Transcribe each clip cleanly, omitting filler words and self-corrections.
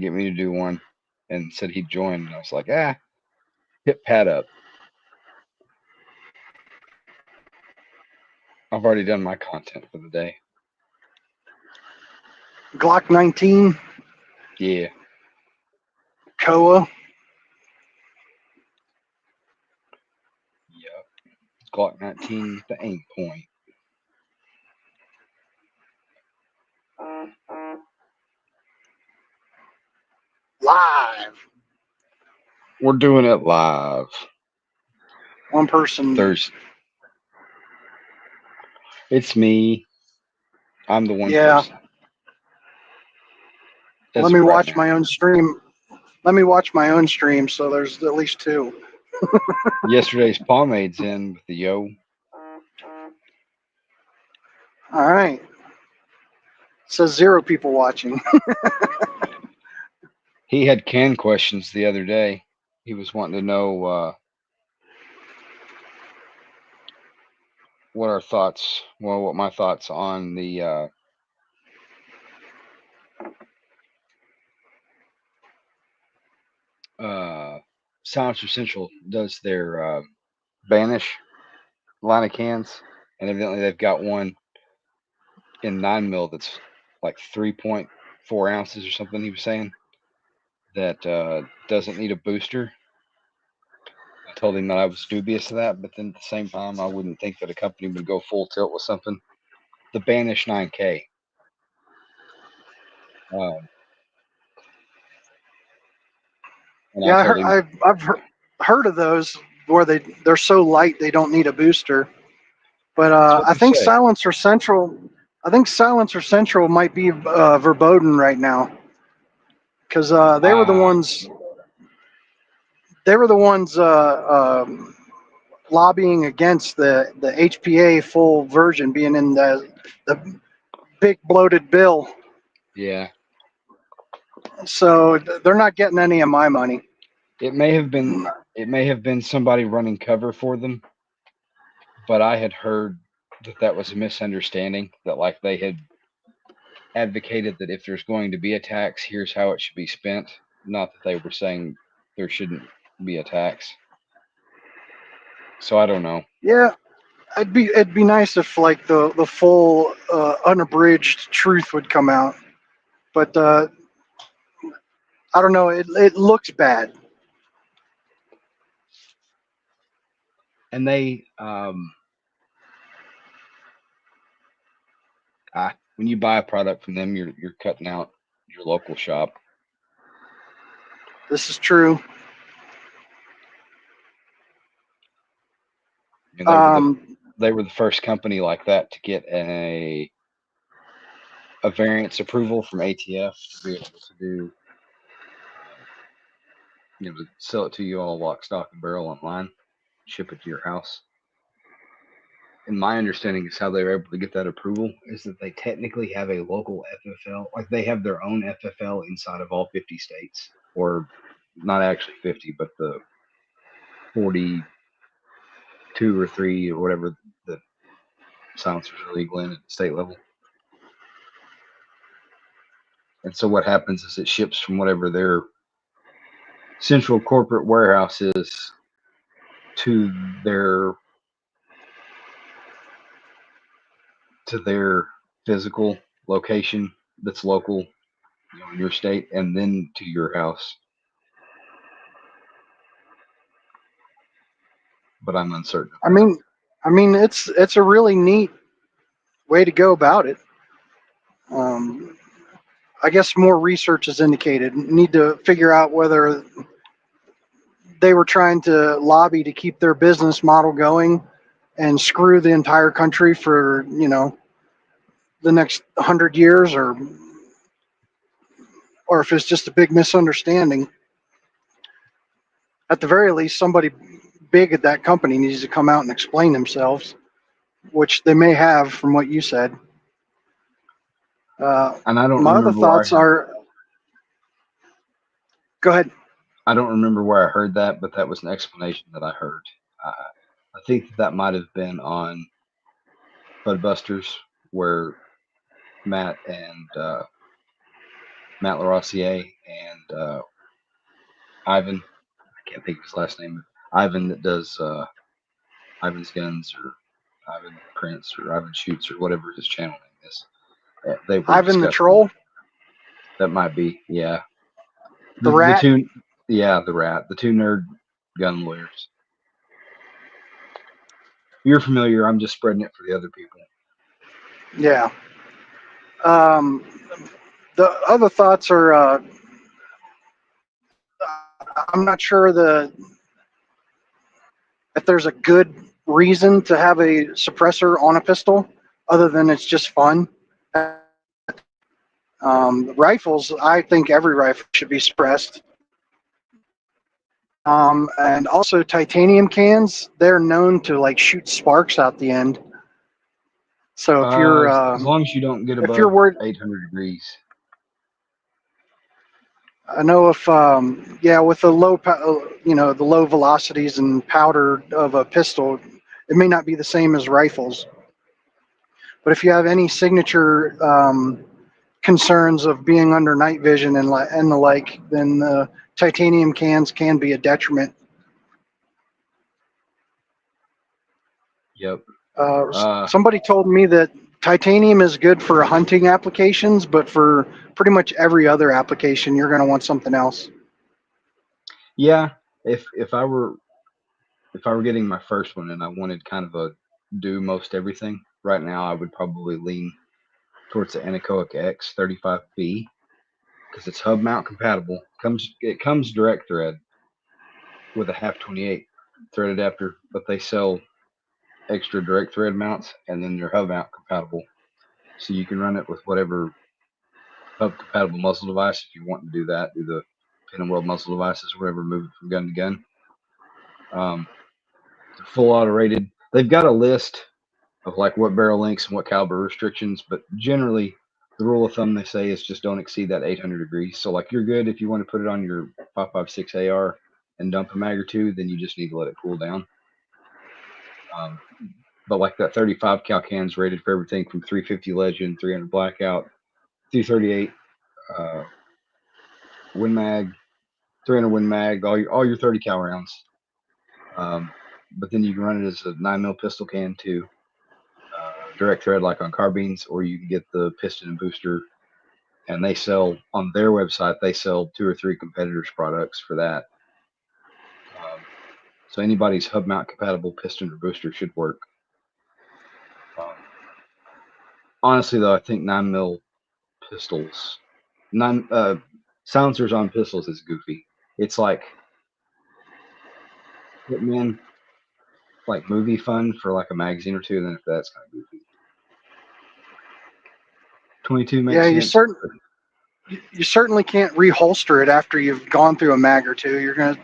get me to do one and said he'd join. And I was like, hit Pat up. I've already done my content for the day. Glock 19, Yeah. Koa. Yep. Glock 19 with the aim point. Live. We're doing it live. One person. Thursday. It's me. I'm the one Yeah. person. Let me watch my own stream. Let me watch my own stream, so there's at least two. Yesterday's pomade's in with the yo. All right. It says 0 people watching. He had Ken questions the other day. He was wanting to know what our thoughts, what my thoughts on the Silencer Central does their Banish line of cans, and evidently they've got one in 9 mil that's like 3.4 ounces or something. He was saying that doesn't need a booster. I told him that I was dubious of that, but then at the same time, I wouldn't think that a company would go full tilt with something. The Banish 9K. Yeah, I've heard of those where they're so light they don't need a booster. But I think Silencer Central. I think Silencer Central might be verboten right now because they were the ones. They were the ones lobbying against the HPA full version being in the big bloated bill. Yeah. So they're not getting any of my money. It may have been somebody running cover for them, but I had heard that was a misunderstanding, that like they had advocated that if there's going to be a tax, here's how it should be spent, not that they were saying there shouldn't be a tax. So I don't know. Yeah, it'd be nice if like the full unabridged truth would come out, but I don't know. It looks bad. And they when you buy a product from them, you're cutting out your local shop. This is true. They were the first company like that to get a variance approval from ATF to be able to do, to sell it to you all lock, stock, and barrel online, ship it to your house. And my understanding is how they were able to get that approval is that they technically have a local FFL, like they have their own FFL inside of all 50 states, or not actually 50, but the 42 or 3 or whatever the silencers are legal in at the state level. And so what happens is it ships from whatever their central corporate warehouse is to their physical location that's local, in your state, and then to your house. But I'm uncertain. I mean, it's a really neat way to go about it. I guess more research is indicated. Need to figure out whether they were trying to lobby to keep their business model going and screw the entire country for the next 100 years, or if it's just a big misunderstanding. At the very least, somebody big at that company needs to come out and explain themselves, which they may have from what you said. And I don't. My other thoughts are. Go ahead. I don't remember where I heard that, but that was an explanation that I heard. I think that might have been on Budbusters, where Matt LaRossiere and Ivan, I can't think of his last name. Ivan that does Ivan's Guns or Ivan Prince or Ivan Shoots or whatever his channel name is. They were Ivan the discussing Troll, that might be, yeah. the The Rat. two, yeah, the Rat, the two nerd gun lawyers. You're familiar. I'm just spreading it for the other people. Yeah. Um, the other thoughts are I'm not sure if there's a good reason to have a suppressor on a pistol other than it's just fun. Rifles, I think every rifle should be suppressed. And also titanium cans, they're known to like shoot sparks out the end. So As long as you don't get if you're above worried, 800 degrees. I know if with the the low velocities and powder of a pistol, it may not be the same as rifles. But if you have any signature concerns of being under night vision and the like, then the titanium cans can be a detriment. Yep. Uh, Somebody told me that titanium is good for hunting applications, but for pretty much every other application, you're going to want something else. yeah. If I were getting my first one and I wanted kind of a do most everything, right now I would probably lean towards the Anechoic X 35B because it's hub mount compatible. It comes direct thread with a half 28 thread adapter, but they sell extra direct thread mounts and then they're hub mount compatible, so you can run it with whatever hub compatible muzzle device if you want to do that. Do the pin and weld muzzle devices, or whatever, move it from gun to gun. They're full auto rated. They've got a list of like what barrel lengths and what caliber restrictions, but generally the rule of thumb they say is just don't exceed that 800 degrees. So like you're good if you want to put it on your 5.56 AR and dump a mag or two, then you just need to let it cool down. But like that 35 cal can's rated for everything from 350 Legend, 300 Blackout, 238 Win Mag, 300 Win Mag, all your 30 cal rounds. But then you can run it as a 9mm pistol can too. Direct thread like on carbines, or you can get the piston and booster, and they sell on their website. They sell 2 or 3 competitors' products for that. So anybody's hub mount compatible piston or booster should work. Honestly, though, I think 9mm pistols, silencers on pistols is goofy. It's like Hitman, like movie fun for like a magazine or two, and then if that's kind of goofy. 22 makes sense. You certainly can't reholster it after you've gone through a mag or two. You're gonna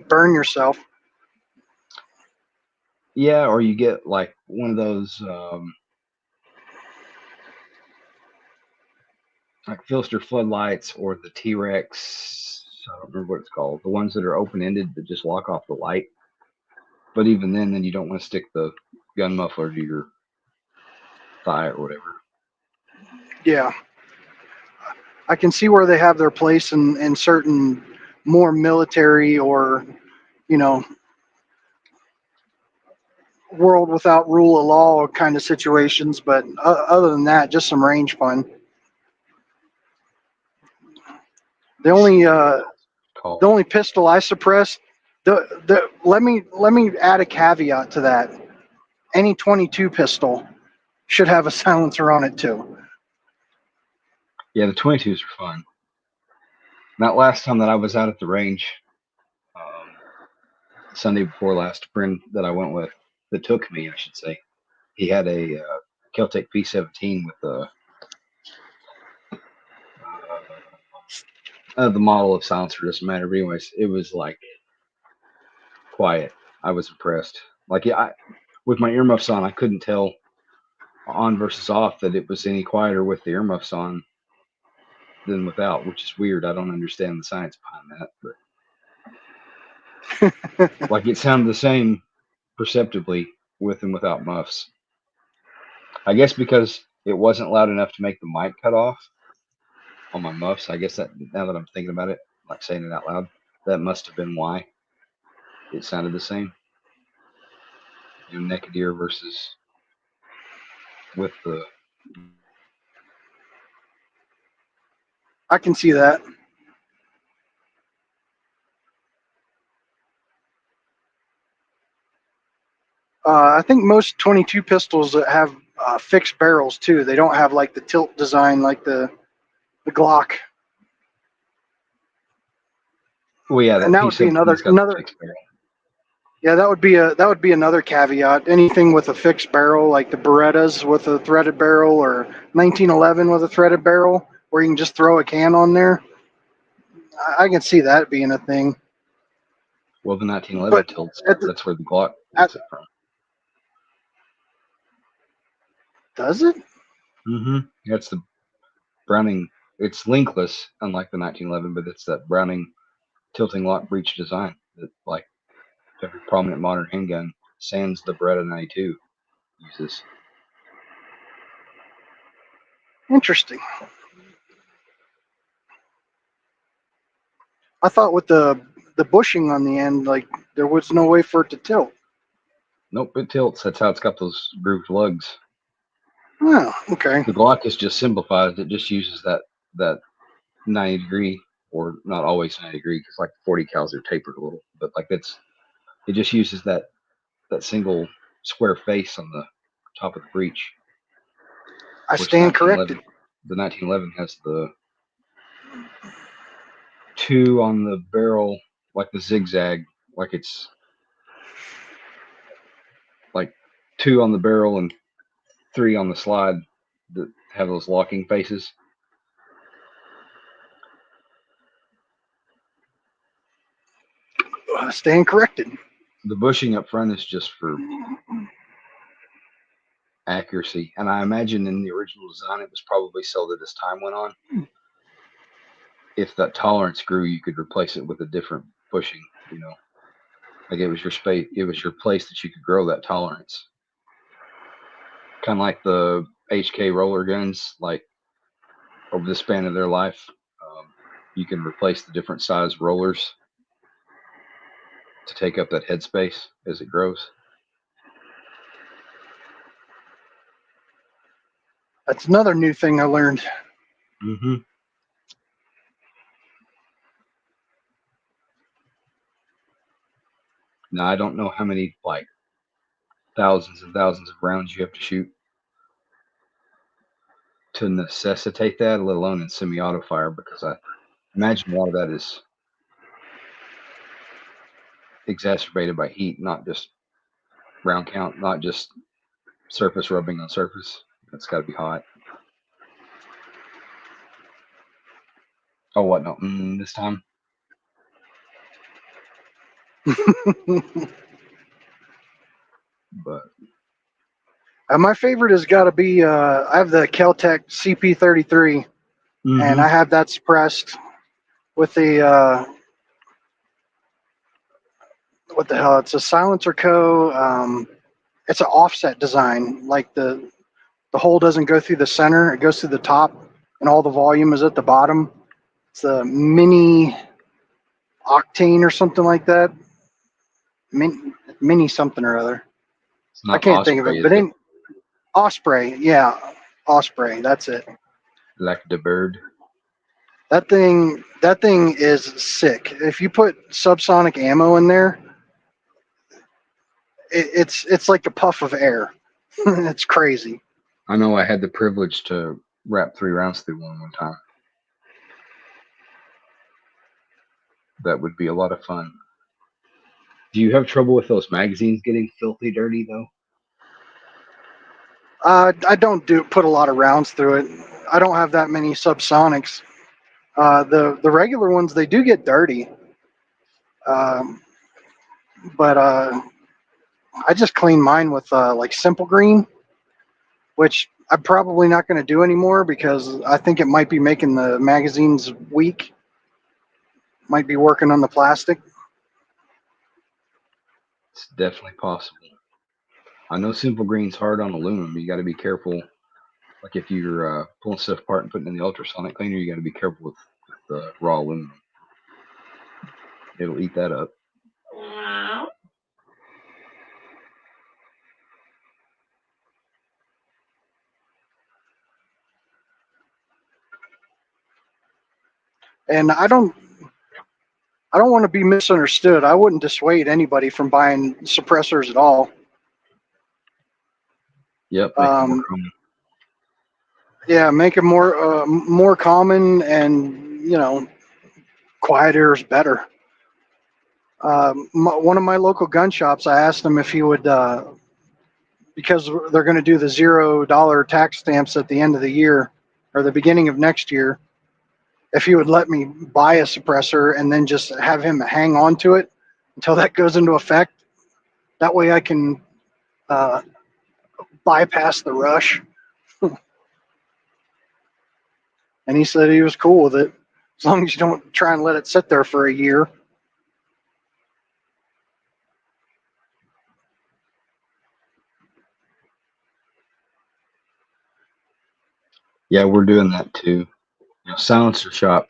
burn yourself. Yeah, or you get like one of those like Filster floodlights or the T-Rex. I don't remember what it's called. The ones that are open-ended that just lock off the light. But even then you don't want to stick the gun muffler to your thigh or whatever. Yeah, I can see where they have their place in certain more military or you know world without rule of law kind of situations. But other than that, just some range fun. The only pistol I suppress. Let me add a caveat to that. Any 22 pistol should have a silencer on it too. Yeah, the 22s are fun. That last time that I was out at the range, Sunday before last, a friend that I went with, that took me, I should say, he had a Keltec P17 with the model of silencer, doesn't matter. But anyways, it was like quiet. I was impressed. Like, yeah, with my earmuffs on, I couldn't tell on versus off that it was any quieter with the earmuffs on than without, which is weird. I don't understand the science behind that, but like it sounded the same perceptibly with and without muffs. I guess because it wasn't loud enough to make the mic cut off. on my muffs. I guess that now that I'm thinking about it, like saying it out loud, that must have been why it sounded the same. Naked ear versus with the. I can see that. I think most 22 pistols that have fixed barrels too. They don't have like the tilt design like the Glock. Well, yeah, And that that would be P17's got the fixed barrel. yeah, that would be another caveat. Anything with a fixed barrel, like the Berettas with a threaded barrel, or 1911 with a threaded barrel, where you can just throw a can on there. I can see that being a thing. Well, the 1911 But tilts. at the, That's where the Glock at, gets it from. does it? That's the Browning. It's linkless, unlike the 1911, but it's that Browning tilting lock breech design that, like, every prominent modern handgun, sans the Beretta 92, uses. Interesting. I thought with the bushing on the end, like there was no way for it to tilt. Nope, it tilts. That's how it's got those grooved lugs. Oh, okay. The Glock is just simplified. It just uses that 90 degree, or not always 90 degree, because like 40 cals are tapered a little, but like it just uses that single square face on the top of the breech, I which stand corrected. the 1911 has the two on the barrel, like the zigzag, like it's like two on the barrel and three on the slide that have those locking faces. I stand corrected. The bushing up front is just for accuracy, and I imagine in the original design it was probably so that as time went on, if that tolerance grew, you could replace it with a different bushing. Like it was your space, it was your place that you could grow that tolerance. Kind of like the HK roller guns, like over the span of their life, you can replace the different size rollers to take up that headspace as it grows. That's another new thing I learned. Mm-hmm. Now I don't know how many like thousands and thousands of rounds you have to shoot to necessitate that, let alone in semi-auto fire, because I imagine a lot of that is exacerbated by heat, not just round count, not just surface rubbing on surface. It's got to be hot. Oh, what? No, this time. But My favorite has got to be I have the Keltec CP33, and mm-hmm. I have that suppressed with the what the hell? It's a Silencer Co. It's an offset design. Like the hole doesn't go through the center; it goes through the top, and all the volume is at the bottom. It's a mini octane or something like that. Mini something or other. It's I not can't think of Osprey, it, is but it? in Osprey, yeah, Osprey. That's it. Like the bird. That thing is sick. If you put subsonic ammo in there, it's like a puff of air. It's crazy. I know I had the privilege to wrap 3 rounds through one time. That would be a lot of fun. Do you have trouble with those magazines getting filthy dirty though? I don't do put a lot of rounds through it. I don't have that many subsonics. The regular ones they do get dirty, um, but I just clean mine with like Simple Green, which I'm probably not going to do anymore because I think it might be making the magazines weak. Might be working on the plastic. It's definitely possible. I know Simple Green's hard on aluminum. You got to be careful Like if you're pulling stuff apart and putting it in the ultrasonic cleaner, you got to be careful with the raw aluminum. It'll eat that up. And I don't want to be misunderstood. I wouldn't dissuade anybody from buying suppressors at all. Yep, make it more common. Yeah, make it more common, and quieter is better. One of my local gun shops, I asked him if he would, because they're going to do the $0 tax stamps at the end of the year or the beginning of next year, if he would let me buy a suppressor and then just have him hang on to it until that goes into effect. That way I can bypass the rush. And he said he was cool with it, as long as you don't try and let it sit there for a year. Yeah, we're doing that too. Silencer Shop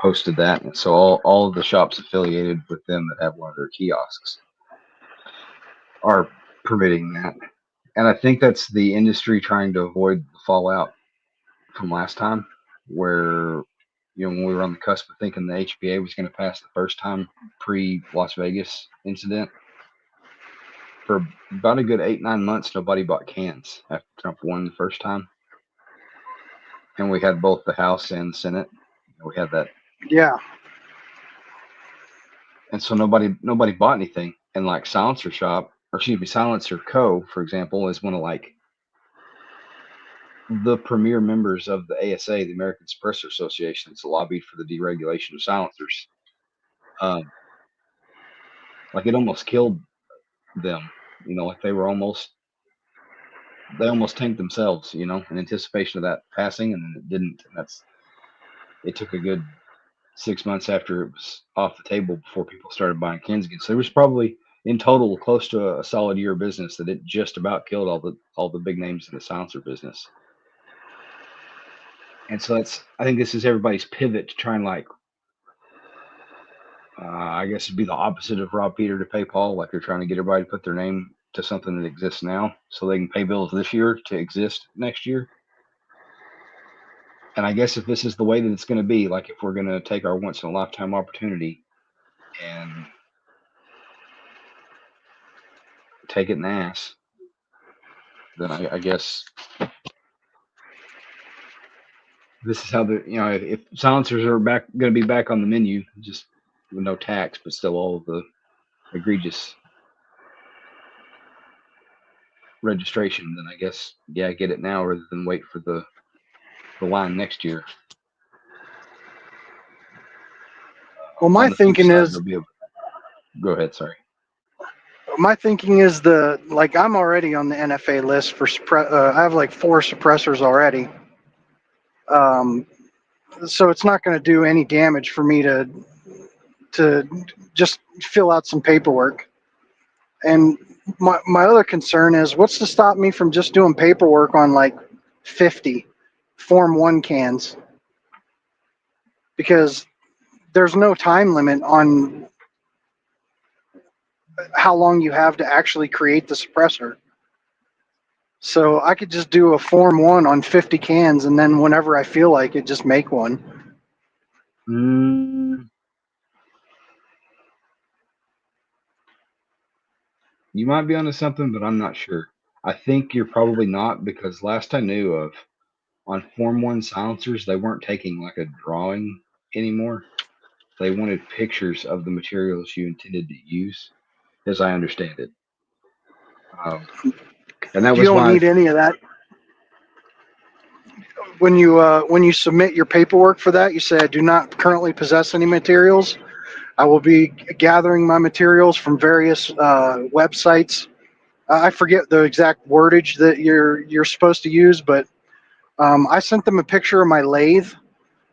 posted that, and so all of the shops affiliated with them that have one of their kiosks are permitting that. And I think that's the industry trying to avoid the fallout from last time, where when we were on the cusp of thinking the HBA was going to pass the first time pre-Las Vegas incident. For about a good 8-9 months, nobody bought cans after Trump won the first time, and we had both the House and the Senate. We had that. Yeah. And so nobody bought anything. And like Silencer Shop, or excuse me, Silencer Co., for example, is one of like the premier members of the ASA, the American Suppressor Association, that's lobbied for the deregulation of silencers. Like it almost killed them. Like they almost tanked themselves, in anticipation of that passing, and then it didn't. And it took a good 6 months after it was off the table before people started buying cans again. So there was probably in total close to a solid year of business that it just about killed all the big names in the silencer business. And so I think this is everybody's pivot to try and I guess it'd be the opposite of rob Peter to pay Paul. Like they're trying to get everybody to put their name to something that exists now so they can pay bills this year to exist next year. And I guess if this is the way that it's going to be, like if we're going to take our once in a lifetime opportunity and take it in the ass, then I guess this is how if silencers are going to be back on the menu, just with no tax, but still all of the egregious registration, then I guess get it now rather than wait for the line next year. Well, my thinking is, go ahead. Sorry. My thinking is I'm already on the NFA list for I have like 4 suppressors already. So it's not going to do any damage for me to just fill out some paperwork. And my other concern is, what's to stop me from just doing paperwork on like 50 Form 1 cans? Because there's no time limit on how long you have to actually create the suppressor. So I could just do a Form 1 on 50 cans, and then whenever I feel like it, just make one. You might be onto something, but I'm not sure. I think you're probably not, because last I knew of, on Form 1 silencers, they weren't taking like a drawing anymore. They wanted pictures of the materials you intended to use, as I understand it. And that was you don't need any of that. When you submit your paperwork for that, you say, I do not currently possess any materials. I will be gathering my materials from various websites. I forget the exact wordage that you're supposed to use, but I sent them a picture of my lathe,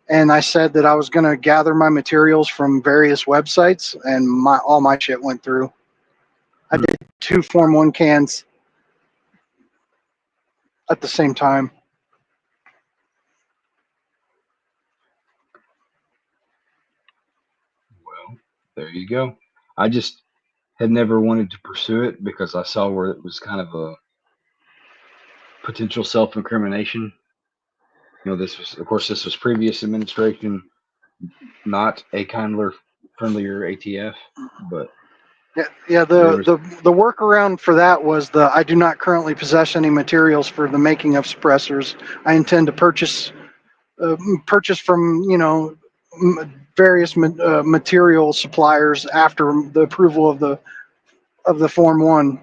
and I said that I was going to gather my materials from various websites, and all my shit went through. I did 2 Form 1 cans. at the same time. Well, there you go. I just had never wanted to pursue it because I saw where it was kind of a potential self-incrimination. This was, of course, this was previous administration, not a friendlier ATF, but Yeah. there The was. the workaround for that was the I do not currently possess any materials for the making of suppressors. I intend to purchase from various material suppliers after the approval of the Form 1.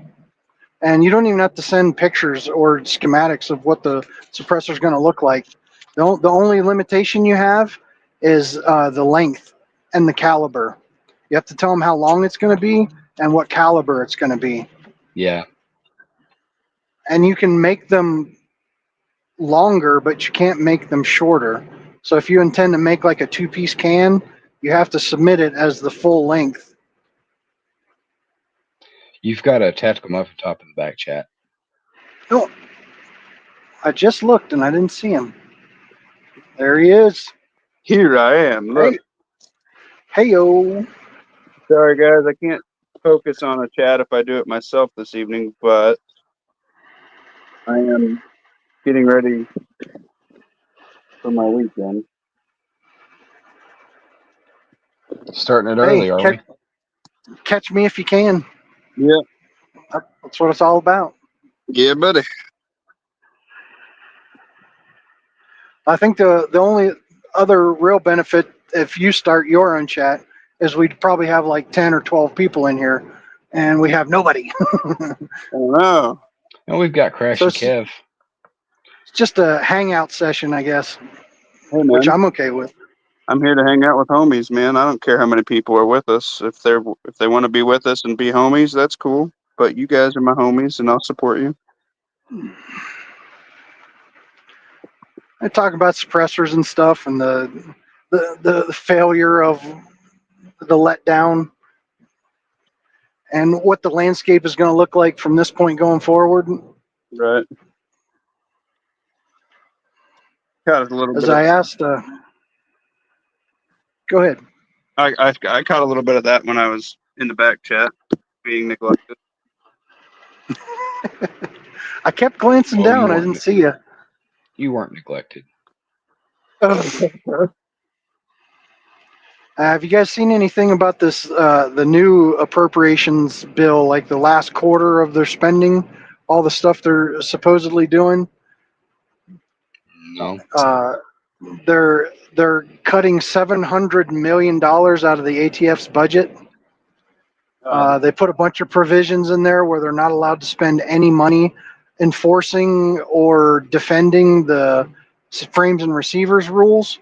And you don't even have to send pictures or schematics of what the suppressor is going to look like. The only limitation you have is the length and the caliber. You have to tell them how long it's going to be and what caliber it's going to be. Yeah. And you can make them longer, but you can't make them shorter. So if you intend to make like a 2-piece can, you have to submit it as the full length. You've got a tactical muffin top in the back chat. Oh, I just looked and I didn't see him. There he is. Here I am. Look. Hey yo. Sorry, guys. I can't focus on a chat if I do it myself this evening, but I am getting ready for my weekend. Starting it early, are we? Catch me if you can. Yeah. That's what it's all about. Yeah, buddy. I think the only other real benefit if you start your own chat is we'd probably have like 10 or 12 people in here and we have nobody. I don't know. And we've got Crash So and Kev. It's just a hangout session, I guess, Hey, which man. I'm okay with. I'm here to hang out with homies, man. I don't care how many people are with us. If they want to be with us and be homies, that's cool. But you guys are my homies, and I'll support you. I talk about suppressors and stuff and the failure of the letdown and what the landscape is going to look like from this point going forward. Right. Caught a little As bit. I asked, go ahead. I caught a little bit of that when I was in the back chat, being neglected. I kept glancing down. I didn't see you. You weren't neglected. Have you guys seen anything about this, the new appropriations bill, like the last quarter of their spending, all the stuff they're supposedly doing? No. They're cutting $700 million out of the ATF's budget. They put a bunch of provisions in there where they're not allowed to spend any money enforcing or defending the frames and receivers rules.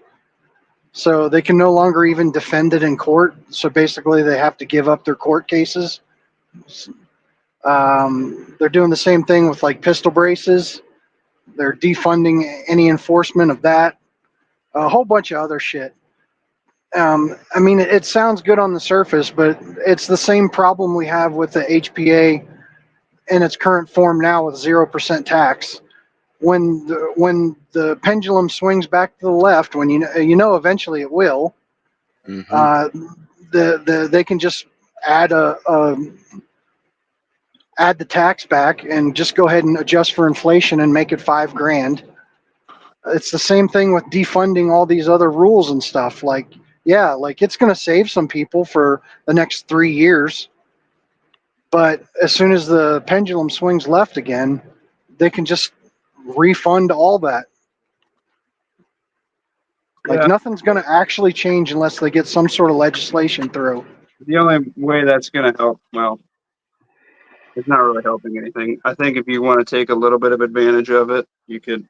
So they can no longer even defend it in court. So basically, they have to give up their court cases. They're doing the same thing with like pistol braces. They're defunding any enforcement of that. A whole bunch of other shit. I mean, it sounds good on the surface, but it's the same problem we have with the HPA in its current form now with 0% tax. When the pendulum swings back to the left, when you know eventually it will, they can just add add the tax back and just go ahead and adjust for inflation and make it $5,000. It's the same thing with defunding all these other rules and stuff. Like it's going to save some people for the next 3 years. But as soon as the pendulum swings left again, they can just refund all that. Like nothing's going to actually change unless they get some sort of legislation through. The only way that's going to help, well, it's not really helping anything. I think if you want to take a little bit of advantage of it, you could,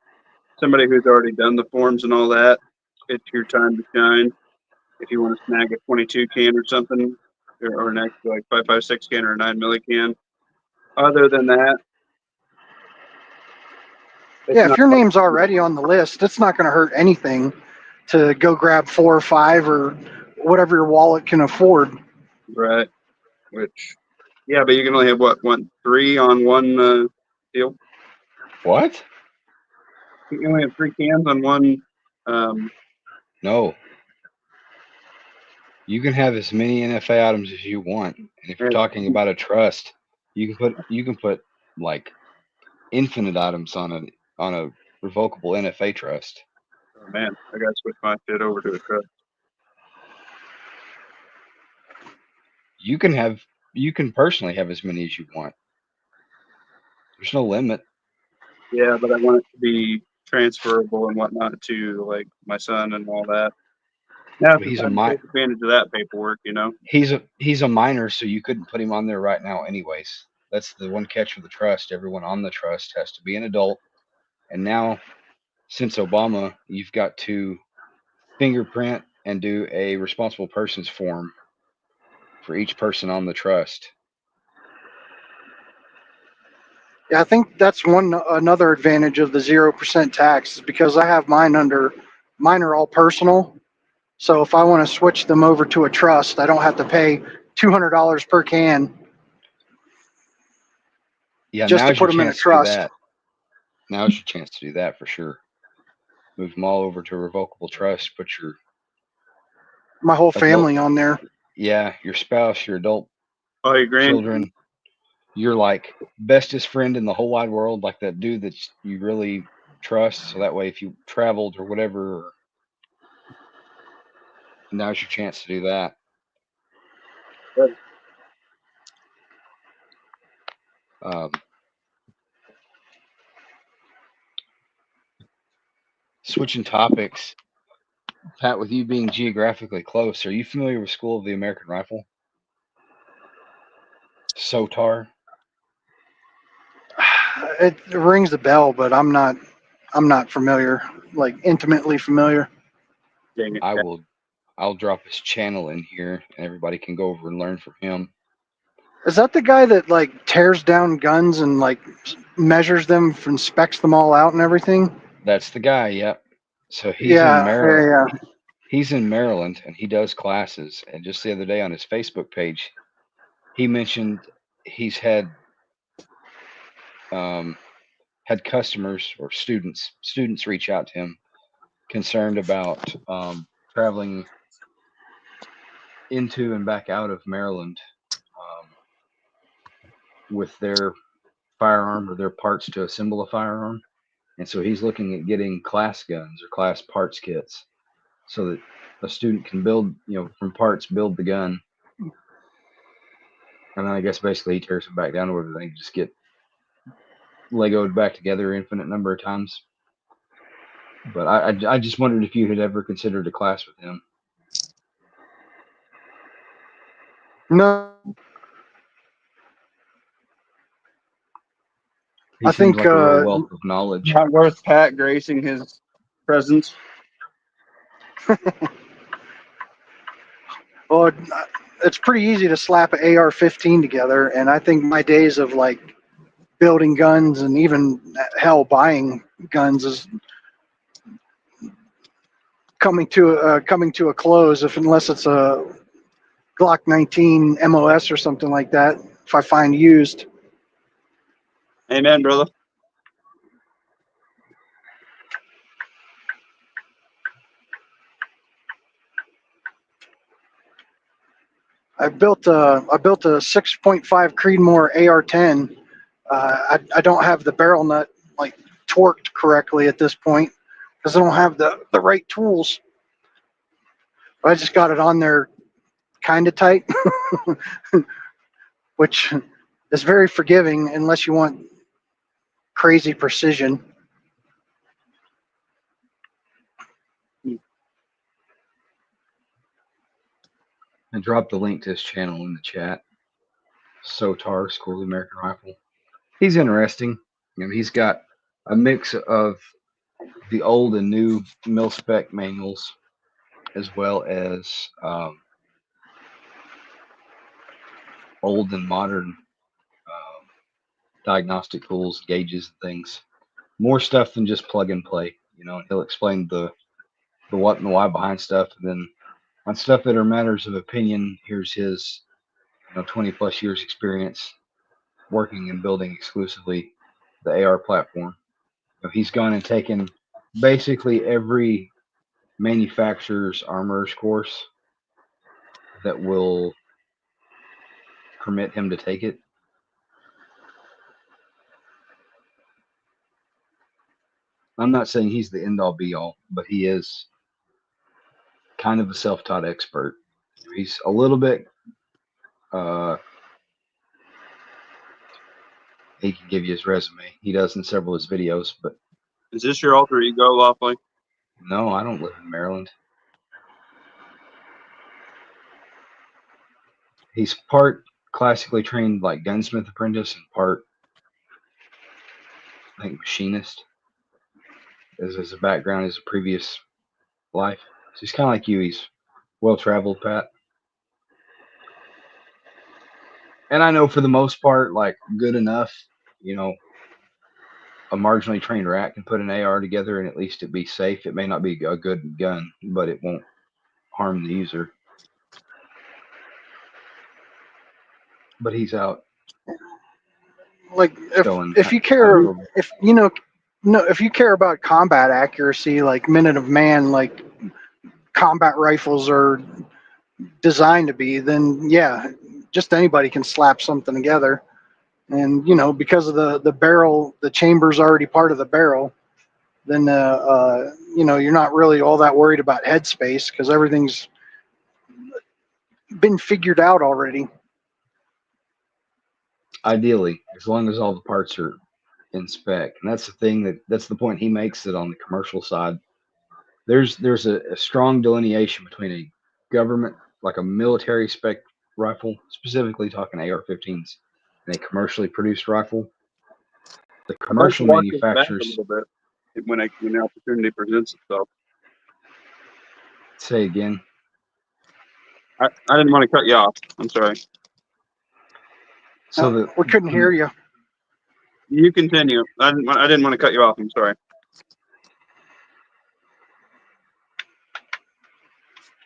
somebody who's already done the forms and all that, it's your time to shine. If you want to snag a 22 can or something, or an extra like 5.56 can or a 9 milli can. Other than that, if your name's already on the list, it's not going to hurt anything to go grab 4 or 5 or whatever your wallet can afford. Right. Which, yeah, but you can only have 3 on one deal. What? You only have 3 cans on one. No. You can have as many NFA items as you want. And if you're talking about a trust, you can put like infinite items on a revocable NFA trust. Oh man, I gotta switch my shit over to a trust. You can personally have as many as you want. There's no limit. Yeah, but I want it to be transferable and whatnot to like my son and all that. Now But it's he's a time to take advantage of that paperwork, you know. he's a minor, so you couldn't put him on there right now anyways. That's the one catch with the trust. Everyone on the trust has to be an adult. And now, since Obama, you've got to fingerprint and do a responsible persons form for each person on the trust. Yeah, I think that's another advantage of the 0% tax is because I have mine are all personal. So if I want to switch them over to a trust, I don't have to pay $200 per can Yeah, just to now's your put them in a chance to do trust. that. Now's your chance to do that for sure. Move them all over to a revocable trust. Put your My whole adult, family on there. yeah, your spouse, your adult Oh, your children, your like bestest friend in the whole wide world, like that dude that you really trust. So that way, if you traveled or whatever, now's your chance to do that. Um, switching topics, Pat, with you being geographically close, are you familiar with School of the American Rifle? SOTAR? It rings a bell, but I'm not familiar, like intimately familiar. Dang it. I'll drop his channel in here and everybody can go over and learn from him. Is that the guy that like tears down guns and like measures them and specs them all out and everything? That's the guy, yep. So he's in Yeah, Maryland. yeah, He's in Maryland and he does classes. And just the other day on his Facebook page, he mentioned he's had customers or students reach out to him concerned about traveling into and back out of Maryland with their firearm or their parts to assemble a firearm. And so he's looking at getting class guns or class parts kits so that a student can build, from parts, build the gun. And then I guess basically he tears them back down where they just get Legoed back together an infinite number of times. But I just wondered if you had ever considered a class with him. no. He I seems think like a real wealth of knowledge. Not worth Pat gracing his presence. well, it's pretty easy to slap an AR-15 together, and I think my days of like building guns and even hell buying guns is coming to a close. Unless it's a Glock 19 MOS or something like that, if I find used. Amen, brother. I built a 6.5 Creedmoor AR-10. I don't have the barrel nut like torqued correctly at this point because I don't have the right tools. I just got it on there kind of tight, which is very forgiving unless you want crazy precision. And drop the link to his channel in the chat. SOTAR, School of the American Rifle. He's interesting. He's got a mix of the old and new mil spec manuals, as well as old and modern diagnostic tools, gauges, and things. More stuff than just plug and play. And he'll explain the what and the why behind stuff. And then on stuff that are matters of opinion, here's his 20 plus years experience working and building exclusively the AR platform. He's gone and taken basically every manufacturer's armorer's course that will permit him to take it. I'm not saying he's the end all be all, but he is kind of a self taught expert. He's a little bit, he can give you his resume. He does in several of his videos, but Is this your alter ego, Lawfully? no, I don't live in Maryland. He's part classically trained like gunsmith apprentice and part, I think, machinist. As a background, as a previous life. So he's kind of like you. He's well traveled, Pat. And I know for the most part, like good enough, you know, a marginally trained rat can put an AR together and at least it be safe. It may not be a good gun, but it won't harm the user. But he's out. Like if you care, if you know, no, if you care about combat accuracy, like minute of man, like combat rifles are designed to be, then yeah, just anybody can slap something together. And because of the barrel, the chamber's already part of the barrel, then you're not really all that worried about headspace because everything's been figured out already. Ideally, as long as all the parts are in spec, and that's the thing that's the point he makes, that on the commercial side, there's a strong delineation between a government, like a military spec rifle, specifically talking AR-15s, and a commercially produced rifle. The commercial manufacturers, a little bit when an opportunity presents itself. Say again. I didn't want to cut you off. I'm sorry. So we couldn't hear you. You continue. I didn't want to cut you off. I'm sorry.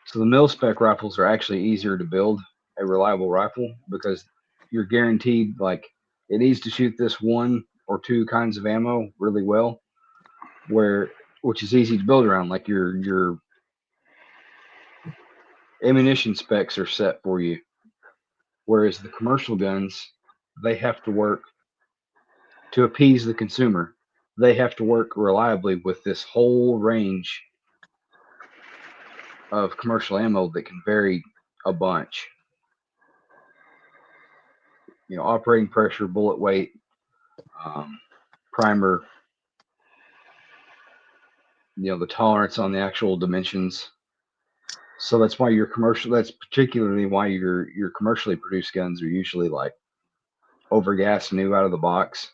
So the mil spec rifles are actually easier to build a reliable rifle because you're guaranteed, like, it needs to shoot this one or two kinds of ammo really well, which is easy to build around. Like your ammunition specs are set for you, whereas the commercial guns, they have to work to appease the consumer. They have to work reliably with this whole range of commercial ammo that can vary a bunch. Operating pressure, bullet weight, primer, the tolerance on the actual dimensions. So that's why that's particularly why your commercially produced guns are usually like overgassed new out of the box.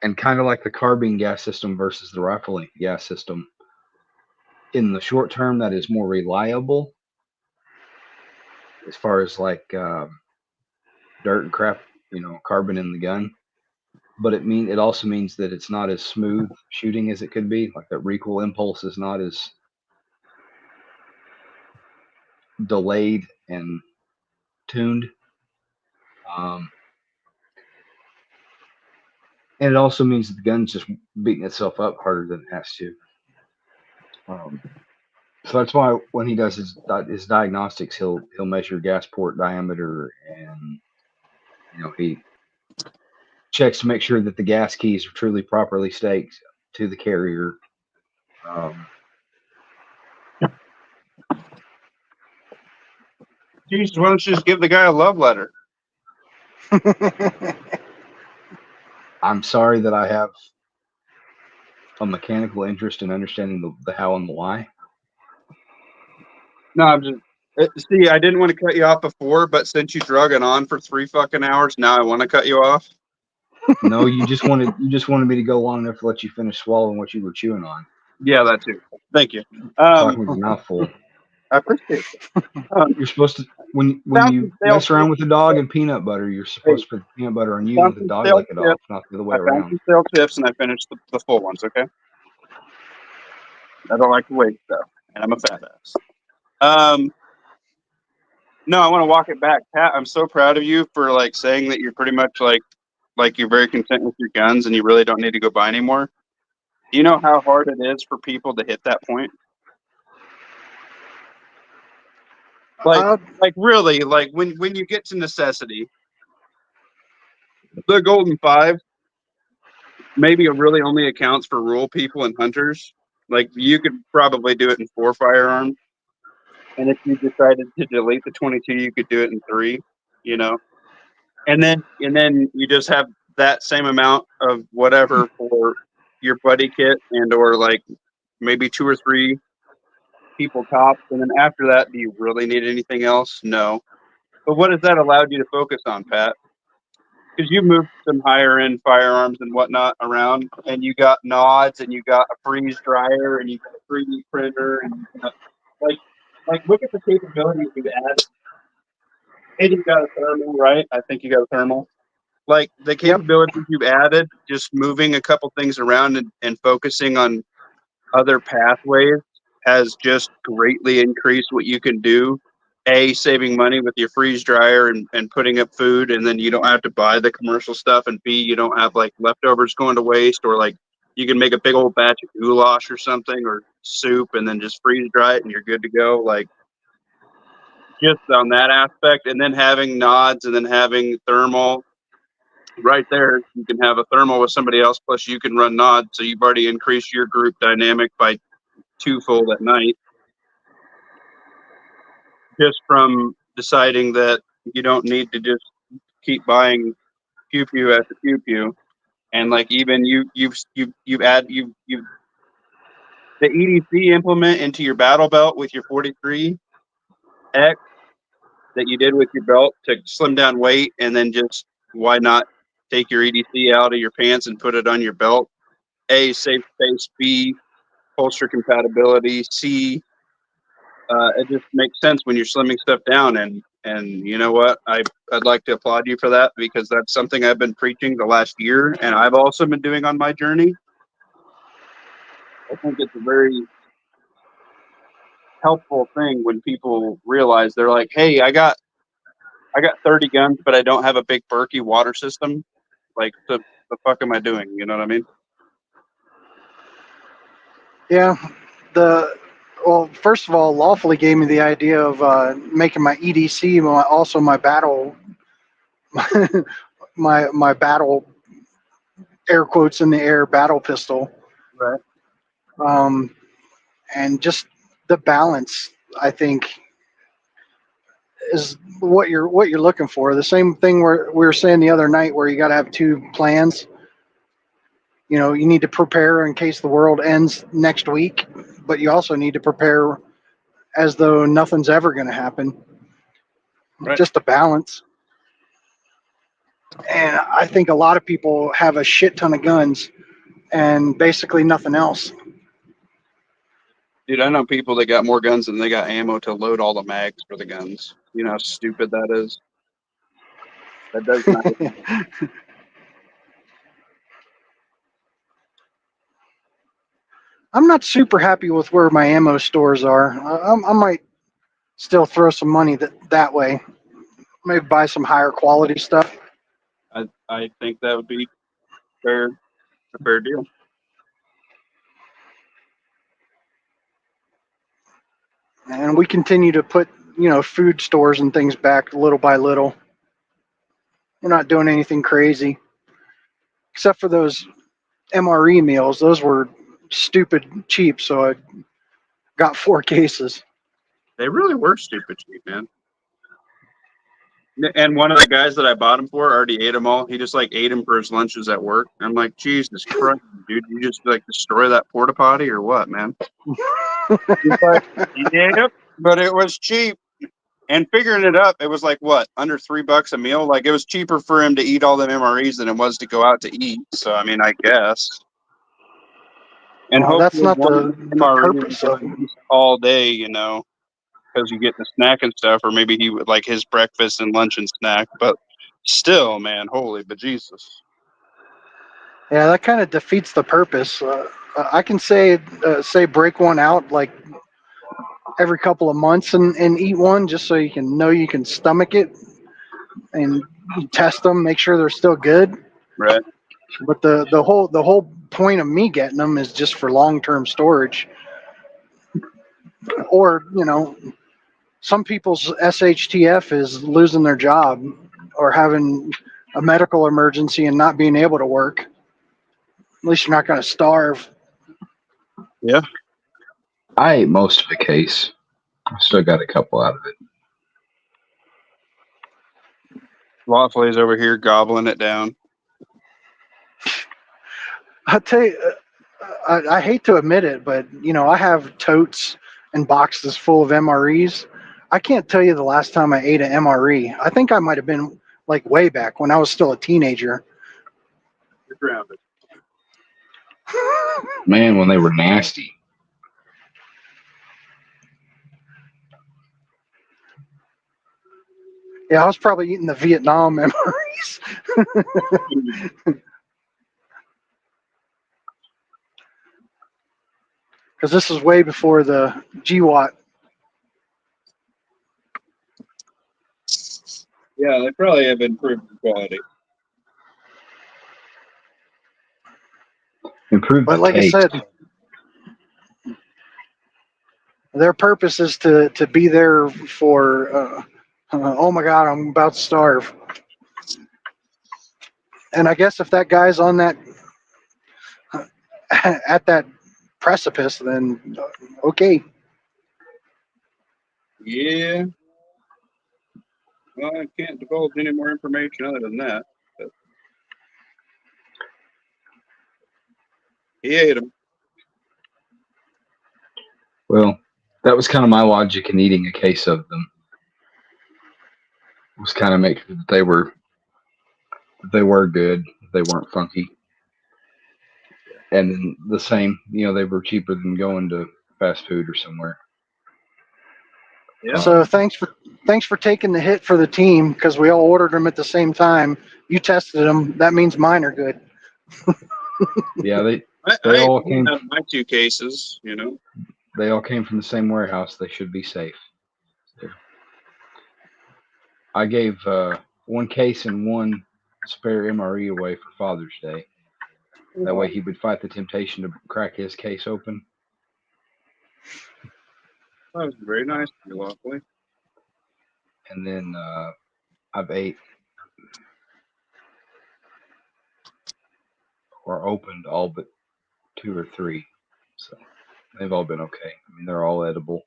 And kind of like the carbine gas system versus the rifle gas system. In the short term, that is more reliable as far as like dirt and crap, carbon in the gun. But it also means that it's not as smooth shooting as it could be. Like that recoil impulse is not as delayed and tuned. And it also means that the gun's just beating itself up harder than it has to. So that's why when he does his diagnostics, he'll measure gas port diameter, and he checks to make sure that the gas keys are truly properly staked to the carrier. Jesus, why don't you just give the guy a love letter? I'm sorry that I have a mechanical interest in understanding the how and the why. No, I'm just. See, I didn't want to cut you off before, but since you drug it on for 3 fucking hours, now I want to cut you off. No, you just wanted me to go long enough to let you finish swallowing what you were chewing on. Yeah, that too. Thank you. Talking with your mouth full. I appreciate it. You're supposed to when you mess around with a dog and peanut butter, you're supposed to put the peanut butter on you and the dog like it off, not the other way around. I found some stale chips and I finished the full ones. Okay. I don't like to waste stuff, and I'm a fat ass. No, I want to walk it back, Pat. I'm so proud of you for like saying that you're pretty much like like you're very content with your guns and you really don't need to go buy anymore. Do you know how hard it is for people to hit that point? Like, Uh, like really, like when you get to necessity, the golden five maybe it really only accounts for rural people and hunters. Like you could probably do it in 4 firearms, and if you decided to delete the 22, you could do it in 3. You know, and then you just have that same amount of whatever for your buddy kit and or like maybe 2 or 3 people tops, and then after that, do you really need anything else? No. But what has that allowed you to focus on, Pat? Because you moved some higher end firearms and whatnot around, and you got nods, and you got a freeze dryer, and you got a 3D printer, and you got, like look at the capabilities you added. And you got a thermal, right? I think you got a thermal. Like the yep. capabilities you've added, just moving a couple things around and focusing on other pathways has just greatly increased what you can do. A, saving money with your freeze dryer and putting up food, and then you don't have to buy the commercial stuff. And B, you don't have like leftovers going to waste, or like you can make a big old batch of goulash or something or soup and then just freeze dry it and you're good to go. Like just on that aspect, and then having nods and then having thermal right there, you can have a thermal with somebody else, plus you can run nods. So you've already increased your group dynamic by twofold at night, just from deciding that you don't need to just keep buying pew pew after pew pew, and like even you've add you the EDC implement into your battle belt with your 43X that you did with your belt to slim down weight, and then just why not take your EDC out of your pants and put it on your belt? A, save space. B, holster compatibility. C, it just makes sense when you're slimming stuff down. And you know what? I'd like to applaud you for that, because that's something I've been preaching the last year, and I've also been doing on my journey. I think it's a very helpful thing when people realize they're like, "Hey, I got 30 guns, but I don't have a big Berkey water system. Like, the fuck am I doing?" You know what I mean? Yeah. Well, first of all, Lawfully gave me the idea of making my EDC also my battle, my battle, air quotes in the air, battle pistol. Right. Um, and just the balance, I think, is what you're looking for. The same thing we were saying the other night, where you got to have 2 plans. You know, you need to prepare in case the world ends next week, but you also need to prepare as though nothing's ever going to happen. Right. Just a balance. And I think a lot of people have a shit ton of guns and basically nothing else. Dude, I know people that got more guns than they got ammo to load all the mags for the guns. You know how stupid that is? That does not. I'm not super happy with where my ammo stores are. I might still throw some money that way. Maybe buy some higher quality stuff. I think that would be fair, a fair deal. And we continue to put, food stores and things back little by little. We're not doing anything crazy, except for those MRE meals. Those were stupid cheap, so I got 4 cases. They really were stupid cheap, man. And one of the guys that I bought them for already ate them all. He just like ate them for his lunches at work. I'm like, Jesus Christ, dude, you just like destroy that porta potty or what, man? He's like, yep, but it was cheap. And figuring it up, it was like what, under $3 a meal? Like it was cheaper for him to eat all them MREs than it was to go out to eat. So I mean, I guess. And That's hopefully not one the MRE purpose is of it. all day, you know, because you get the snack and stuff, or maybe he would like his breakfast and lunch and snack. But still, man, holy bejesus. Yeah, that kind of defeats the purpose. I can say break one out like every couple of months and eat one, just so you can know you can stomach it, and you test them, make sure they're still good. Right. But the whole point of me getting them is just for long term storage, or some people's SHTF is losing their job or having a medical emergency and not being able to work. At least you're not going to starve. Yeah. I ate most of the case. I still got a couple out of it. Waffley's over here gobbling it down. I tell you, I hate to admit it, but I have totes and boxes full of MREs. I can't tell you the last time I ate an MRE. I think I might have been like way back when I was still a teenager. You're grounded. Man, when they were nasty. Yeah, I was probably eating the Vietnam MREs. Because this is way before the GWAT. Yeah, they probably have improved quality. Improved But the like taste. I said, their purpose is to be there for, oh my God, I'm about to starve. And I guess if that guy's on that, at that precipice, then okay. Yeah. Well, I can't divulge any more information other than that. But he ate them. Well, that was kind of my logic in eating a case of them. Was kind of make sure that they were good, they weren't funky, and then the same, they were cheaper than going to fast food or somewhere. Yeah. So thanks for taking the hit for the team, because we all ordered them at the same time. You tested them. That means mine are good. Yeah, they I all came. have my 2 cases. They all came from the same warehouse. They should be safe. I gave 1 case and 1 spare MRE away for Father's Day. That way he would fight the temptation to crack his case open. That was very nice of you, Waffley. And then I've ate or opened all but 2 or 3. So they've all been okay. I mean, they're all edible.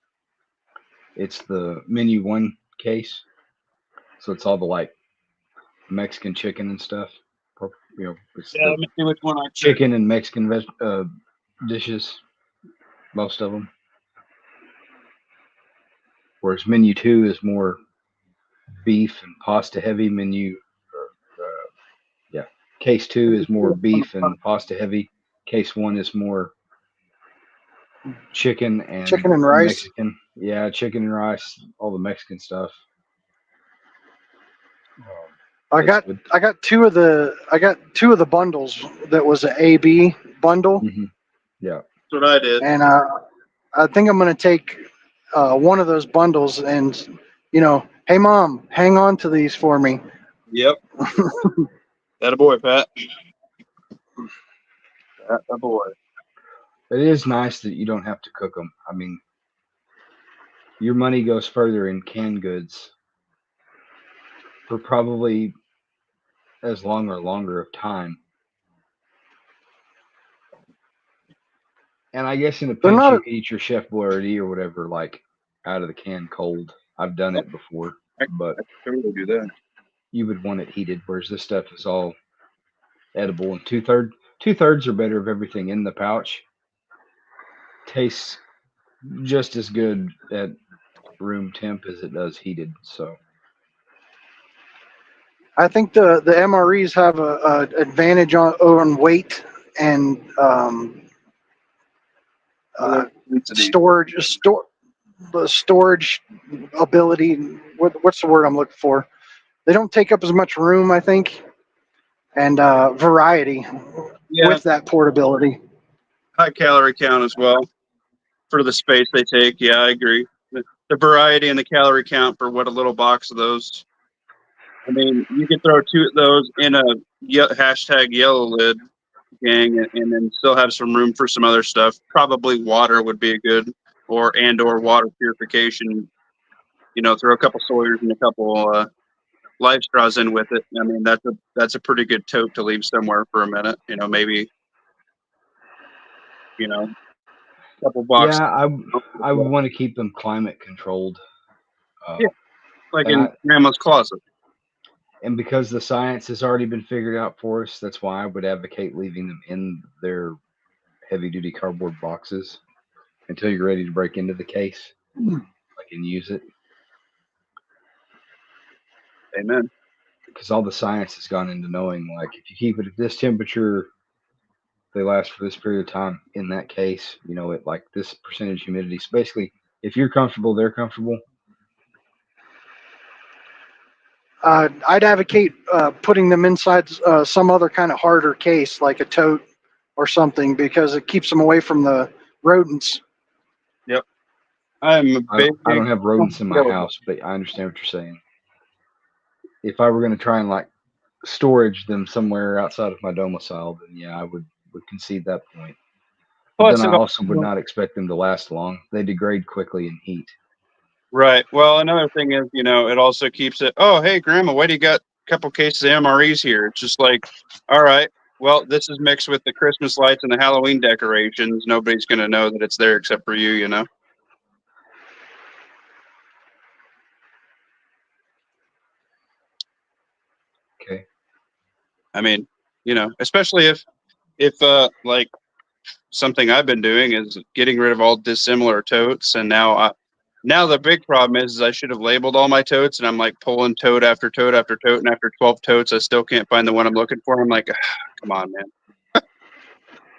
It's the menu 1 case. So it's all the like Mexican chicken and stuff. It's Yeah, let me see which one I chicken and Mexican dishes, most of them. Whereas menu 2 is more beef and pasta heavy. Case 2 is more beef and pasta heavy. Case 1 is more chicken and rice. Mexican. Yeah, chicken and rice, all the Mexican stuff. I got 2 of the bundles. That was an AB bundle. Mm-hmm. Yeah, that's what I did. And I think I'm going to take one of those bundles and, hey Mom, hang on to these for me. Yep. That a boy, Pat. That a boy. it is nice that you don't have to cook them. I mean, your money goes further in canned goods for probably as long or longer of time. And I guess in a pinch, you can eat your Chef Boyardee or whatever, like out of the can cold. I've done it before, but I can totally do that. You would want it heated, whereas this stuff is all edible. And two-thirds or better of everything in the pouch tastes just as good at room temp as it does heated. So I think the MREs have a advantage on weight and storage ability. What's the word I'm looking for? They don't take up as much room, I think, and variety with that portability. High calorie count as well for the space they take. Yeah, I agree. The variety and the calorie count for what a little box of those I mean, you could throw 2 of those in a hashtag yellow lid gang, and then still have some room for some other stuff. Probably water would be a good, or water purification. You know, throw a couple Sawyers and a couple life straws in with it. I mean, that's a pretty good tote to leave somewhere for a minute. You know, maybe a couple boxes. Yeah, I would want to keep them climate controlled. Yeah, like and in Grandma's closet. And because the science has already been figured out for us, that's why I would advocate leaving them in their heavy duty cardboard boxes until you're ready to break into the case. I can use it. Amen. Because all the science has gone into knowing, like, if you keep it at this temperature, they last for this period of time in that case, at like this percentage humidity. So basically, if you're comfortable, they're comfortable. I'd advocate putting them inside some other kind of harder case, like a tote or something, because it keeps them away from the rodents. Yep. I'm a big. I don't have rodents in my house, but I understand what you're saying. If I were going to try and like storage them somewhere outside of my domicile, then yeah, I would concede that point. But then I also would not expect them to last long. They degrade quickly in heat. Right. Well, another thing is, it also keeps it. Oh, hey, Grandma, why do you got a couple cases of MREs here? It's just like, all right, well, this is mixed with the Christmas lights and the Halloween decorations. Nobody's going to know that it's there except for you, Okay. I mean, especially if like something I've been doing is getting rid of all dissimilar totes, and now the big problem is I should have labeled all my totes, and I'm like pulling tote after tote after tote, and after 12 totes, I still can't find the one I'm looking for. I'm like, come on, man.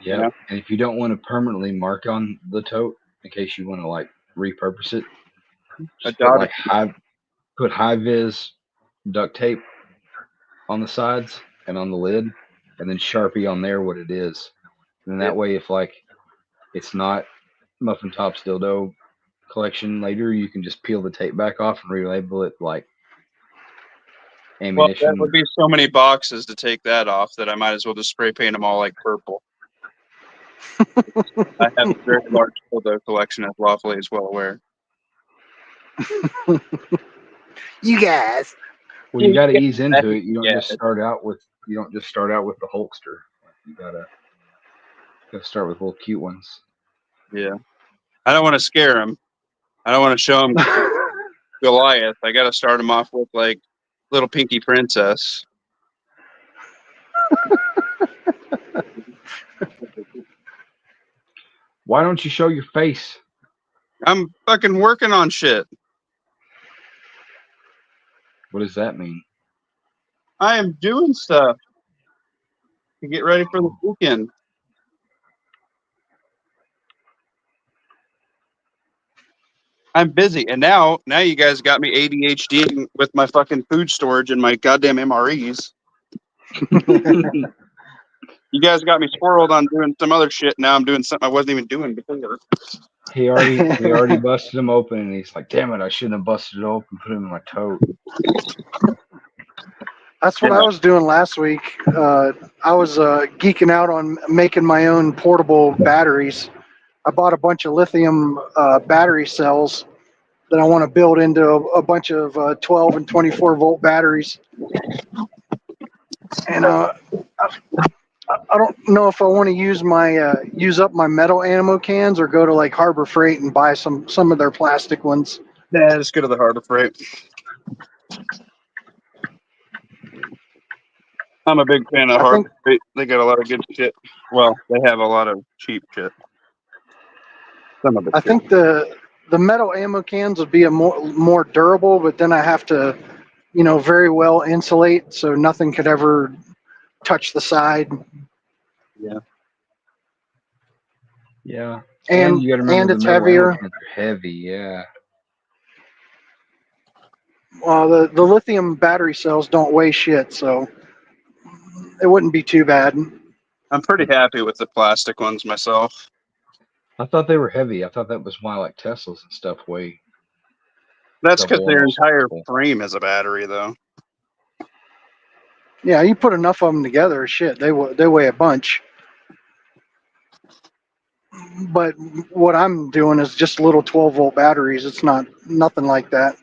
Yeah. And if you don't want to permanently mark on the tote in case you want to like repurpose it, just put high vis duct tape on the sides and on the lid, and then Sharpie on there what it is. And that way, if like it's not Muffin Top's dildo collection later, you can just peel the tape back off and relabel it like ammunition. Well, that would be so many boxes to take that off that I might as well just spray paint them all like purple. I have a very large dildo collection, as Lawfully is well aware. You guys. Well, you got to ease into it. You don't just start out with the Hulkster. You gotta start with little cute ones. Yeah, I don't want to scare him. I don't want to show him Goliath. I got to start him off with like little Pinky Princess. Why don't you show your face? I'm fucking working on shit. What does that mean? I am doing stuff to get ready for the weekend. I'm busy, and now you guys got me ADHD with my fucking food storage and my goddamn MREs. You guys got me squirreled on doing some other shit. Now I'm doing something I wasn't even doing before. He already busted him open, and he's like, "Damn it! I shouldn't have busted it open. Put him in my tote." That's what I was doing last week. I was geeking out on making my own portable batteries. I bought a bunch of lithium battery cells that I want to build into a bunch of 12 and 24 volt batteries. And I don't know if I want to use up my metal ammo cans or go to like Harbor Freight and buy some of their plastic ones. Nah, just go to the Harbor Freight. I'm a big fan of Harbor Freight. They got a lot of good shit. Well, they have a lot of cheap shit. I think the metal ammo cans would be a more durable, but then I have to, very well insulate so nothing could ever touch the side. Yeah. Yeah. And you got to remember it's heavier. Heavy, yeah. Well, the lithium battery cells don't weigh shit, so it wouldn't be too bad. I'm pretty happy with the plastic ones myself. I thought they were heavy. I thought that was why like Teslas and stuff weigh. That's because their entire frame is a battery, though. Yeah, you put enough of them together, shit, they weigh a bunch. But what I'm doing is just little 12-volt batteries. It's not nothing like that.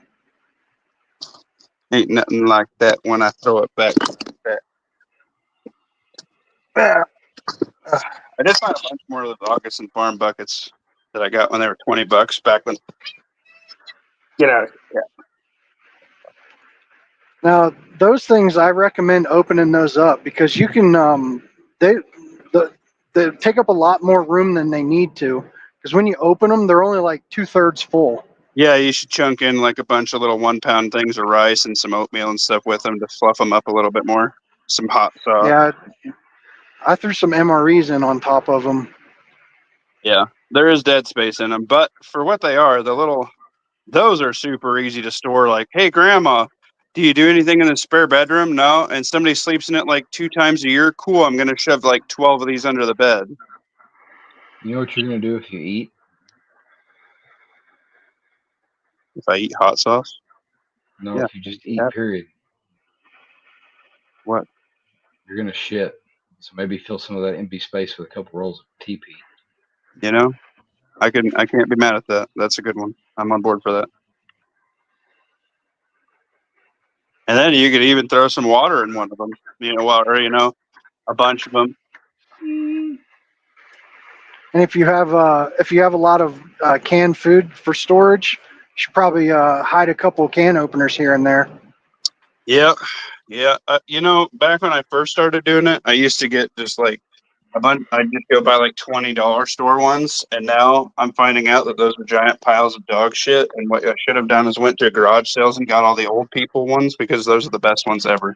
Ain't nothing like that when I throw it back. I did find a bunch more of those Augustin farm buckets that I got when they were $20 back when. Get out of here. Now, those things I recommend opening those up because you can they they take up a lot more room than they need to. Because when you open them, they're only like 2/3 full. Yeah, you should chunk in like a bunch of little 1-pound things of rice and some oatmeal and stuff with them to fluff them up a little bit more. Some hot sauce. Yeah, I threw some MREs in on top of them. Yeah, there is dead space in them, but for what they are, those are super easy to store. Like, hey, Grandma, do you do anything in the spare bedroom? No, and somebody sleeps in it like 2 times a year. Cool, I'm gonna shove like 12 of these under the bed. You know what you're gonna do if you eat? If I eat hot sauce, No, Yeah. if you just eat, Yeah. period. What? You're gonna shit. So maybe fill some of that empty space with a couple rolls of TP. You know, I can't be mad at that. That's a good one. I'm on board for that. And then you could even throw some water in one of them. Or a bunch of them. And if you have a lot of canned food for storage, you should probably hide a couple of can openers here and there. Yeah. Back when I first started doing it, I used to get just like a bunch. I'd just go buy like $20 store ones, and now I'm finding out that those are giant piles of dog shit. And what I should have done is went to garage sales and got all the old people ones because those are the best ones ever.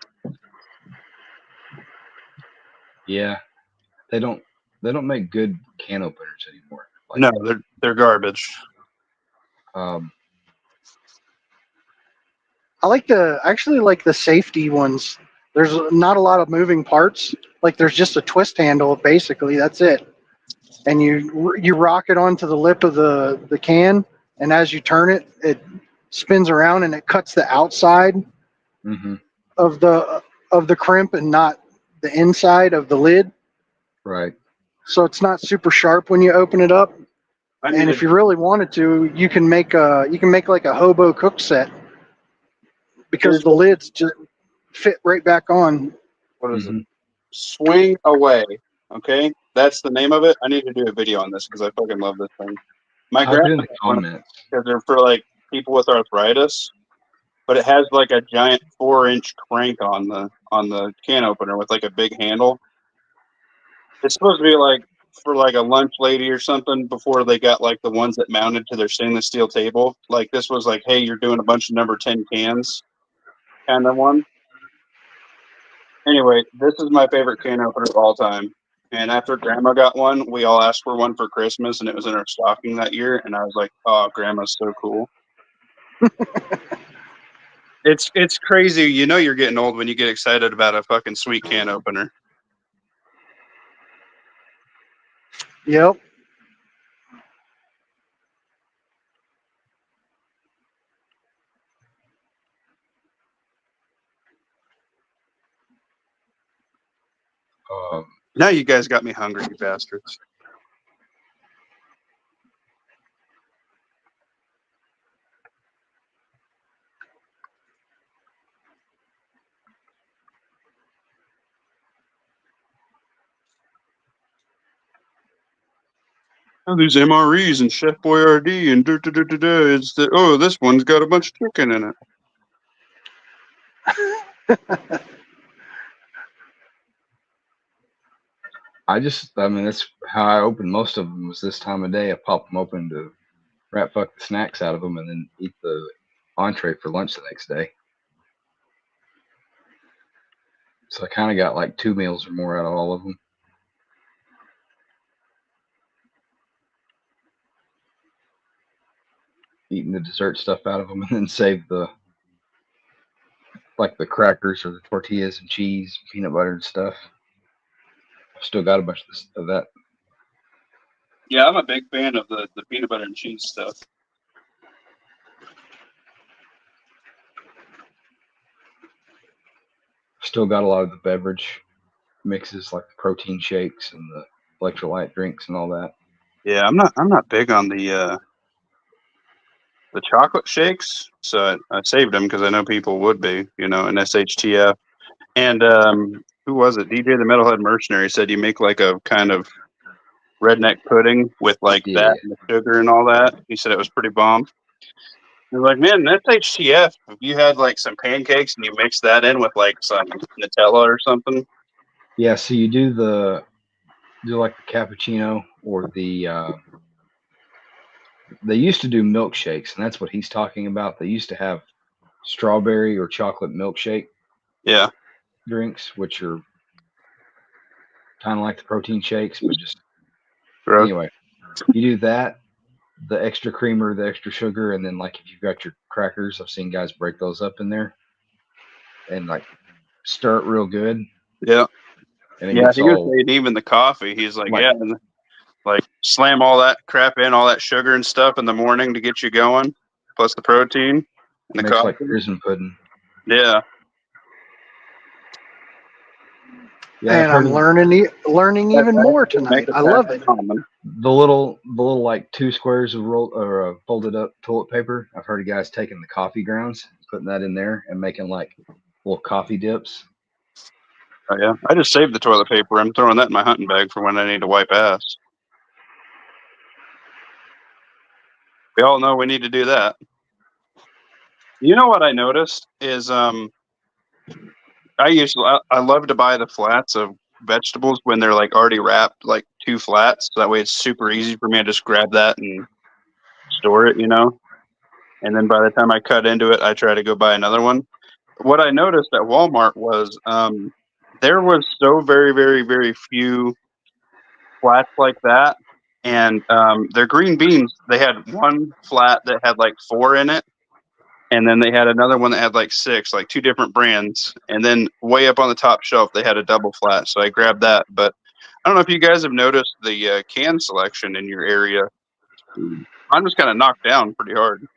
Yeah, they don't make good can openers anymore. Like, No, they're garbage. I actually like the safety ones. There's not a lot of moving parts. Like there's just a twist handle, basically. That's it. And you rock it onto the lip of the can, and as you turn it, it spins around and it cuts the outside mm-hmm. of the crimp and not the inside of the lid. Right. So it's not super sharp when you open it up. And if you really wanted to, you can make like a hobo cook set because the lids just fit right back on. What is Mm-hmm. it? Swing Away. Okay, that's the name of it. I need to do a video on this because I fucking love this thing. My Type it in grandma the comments. because they're for like people with arthritis, but it has like a giant 4-inch crank on the can opener with like a big handle. It's supposed to be like for like a lunch lady or something before they got like the ones that mounted to their stainless steel table. Like this was like, hey, you're doing a bunch of number 10 cans kind of one. Anyway, this is my favorite can opener of all time. And after Grandma got one, we all asked for one for Christmas, and it was in our stocking that year. And I was like, "Oh, Grandma's so cool." It's crazy. You know, you're getting old when you get excited about a fucking sweet can opener. Yep. Now you guys got me hungry, you bastards. Oh, these MREs and Chef Boyardee and it's this one's got a bunch of chicken in it. I mean, that's how I opened most of them. Was this time of day? I pop them open to rat fuck the snacks out of them, and then eat the entree for lunch the next day. So I kind of got like 2 meals or more out of all of them. Eating the dessert stuff out of them, and then save the crackers or the tortillas and cheese, peanut butter and stuff. I've still got a bunch of that. Yeah, I'm a big fan of the peanut butter and cheese stuff. still got a lot of the beverage mixes like the protein shakes and the electrolyte drinks and all that. Yeah, I'm not big on the chocolate shakes, so I saved them because I know people would be, and SHTF. And who was it? DJ the Metalhead Mercenary said you make like a kind of redneck pudding with like that and the sugar and all that. He said it was pretty bomb. You're like, man, that's HTF. If you had like some pancakes and you mix that in with like some Nutella or something. Yeah, so you do like the cappuccino or they used to do milkshakes, and that's what he's talking about. They used to have strawberry or chocolate milkshake drinks, which are kind of like the protein shakes, but just Gross. anyway. You do that, the extra creamer, the extra sugar, and then like if you've got your crackers, I've seen guys break those up in there and like stir it real good. Yeah. And it Yeah, gets he was all saying even the coffee. He's like, like, yeah, and like slam all that crap in, all that sugar and stuff in the morning to get you going, plus the protein and the makes coffee. like prison pudding. Yeah. Yeah, and I'm learning even more tonight. I love it. The little like 2 squares of folded up toilet paper. I've heard of guys taking the coffee grounds, putting that in there, and making like little coffee dips. Oh yeah, I just saved the toilet paper. I'm throwing that in my hunting bag for when I need to wipe ass. We all know we need to do that. You know what I noticed is I love to buy the flats of vegetables when they're like already wrapped, like 2 flats. So that way it's super easy for me to just grab that and store it, And then by the time I cut into it, I try to go buy another one. What I noticed at Walmart was there was so very, very, very few flats like that. And their green beans, they had one flat that had like 4 in it. And then they had another one that had like 6, like 2 different brands. And then way up on the top shelf, they had a double flat. So I grabbed that. But I don't know if you guys have noticed the can selection in your area. I'm just kind of knocked down pretty hard.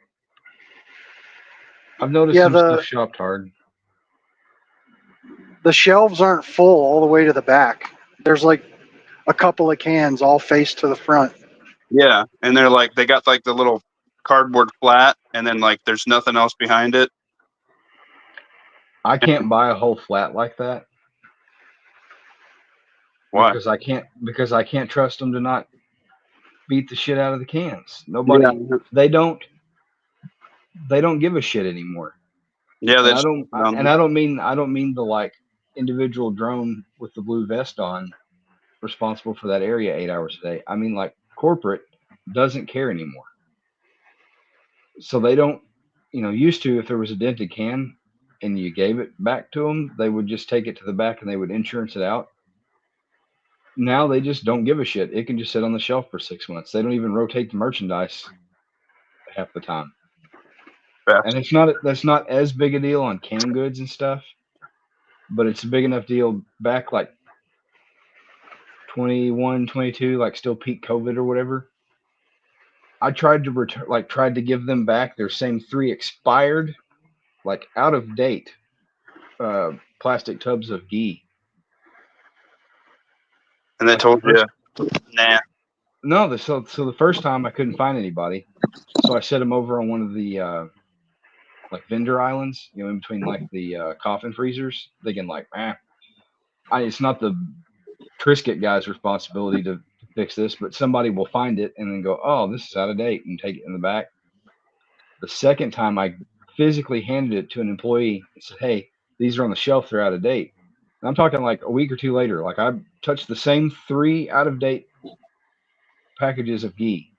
I've noticed some stuff shopped hard. The shelves aren't full all the way to the back. There's like a couple of cans all faced to the front. Yeah, and they got like the little cardboard flat, and then like there's nothing else behind it. I can't buy a whole flat like that. Why? Because I can't trust them to not beat the shit out of the cans. Nobody, yeah. They don't give a shit anymore. Yeah, I don't mean the like individual drone with the blue vest on, responsible for that area 8 hours a day. I mean like corporate doesn't care anymore. So they don't, used to, if there was a dented can and you gave it back to them, they would just take it to the back and they would insurance it out. Now they just don't give a shit. It can just sit on the shelf for 6 months. They don't even rotate the merchandise half the time. And that's not as big a deal on canned goods and stuff, but it's a big enough deal back like 21, 22, like still peak COVID or whatever. I tried to give them back their same 3 expired, like out of date plastic tubs of ghee. And they told you, nah. No, so the first time I couldn't find anybody, so I set them over on one of the like vendor islands, in between like the coffin freezers. Thinking like, it's not the Triscuit guy's responsibility to fix this, but somebody will find it and then go, oh, this is out of date, and take it in the back. The second time I physically handed it to an employee and said, hey, these are on the shelf, they're out of date. And I'm talking like a week or 2 later, like I touched the same 3 out of date packages of ghee,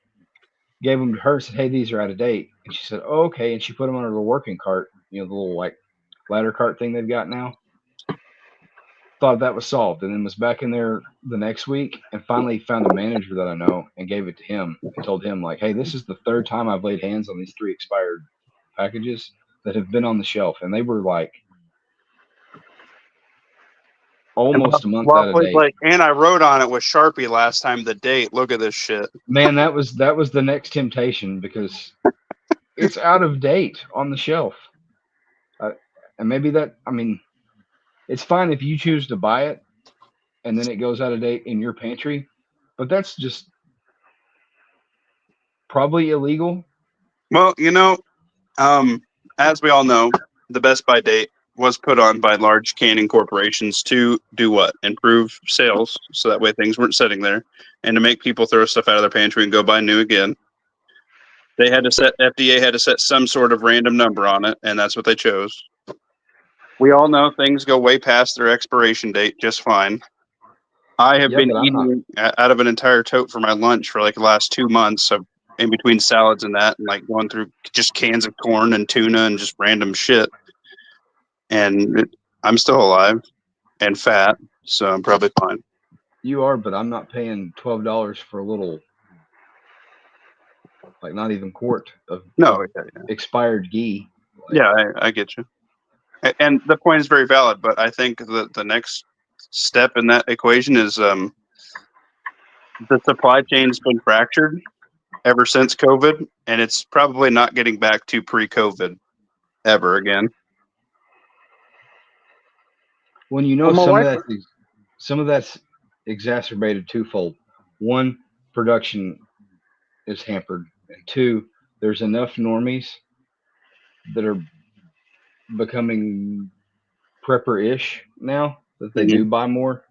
gave them to her, said, hey, these are out of date. And she said, oh, okay. And she put them on her little working cart, the little like ladder cart thing they've got now. Thought that was solved, and then was back in there the next week and finally found a manager that I know and gave it to him and told him like, hey, this is the 3rd time I've laid hands on these 3 expired packages that have been on the shelf, and they were like almost a month out of date. Like, and I wrote on it with Sharpie last time the date. Look at this shit. Man, that was the next temptation because it's out of date on the shelf. And maybe that, It's fine if you choose to buy it and then it goes out of date in your pantry, but that's just probably illegal. Well, as we all know, the best by date was put on by large canning corporations to do what? Improve sales, so that way things weren't sitting there, and to make people throw stuff out of their pantry and go buy new again. FDA had to set some sort of random number on it, and that's what they chose. We all know things go way past their expiration date just fine. I have Yeah, been but I'm not. eating out of an entire tote for my lunch for like the last 2 months. So in between salads and that, and like going through just cans of corn and tuna and just random shit. And I'm still alive and fat, so I'm probably fine. You are, but I'm not paying $12 for a little, like not even quart of No, yeah, expired ghee. Like, yeah, I get you. And the point is very valid, but I think the next step in that equation is the supply chain's been fractured ever since COVID, and it's probably not getting back to pre-COVID ever again. when you know Well, my wife, some of that's exacerbated twofold. One, production is hampered, and two, there's enough normies that are becoming prepper-ish now that they do buy more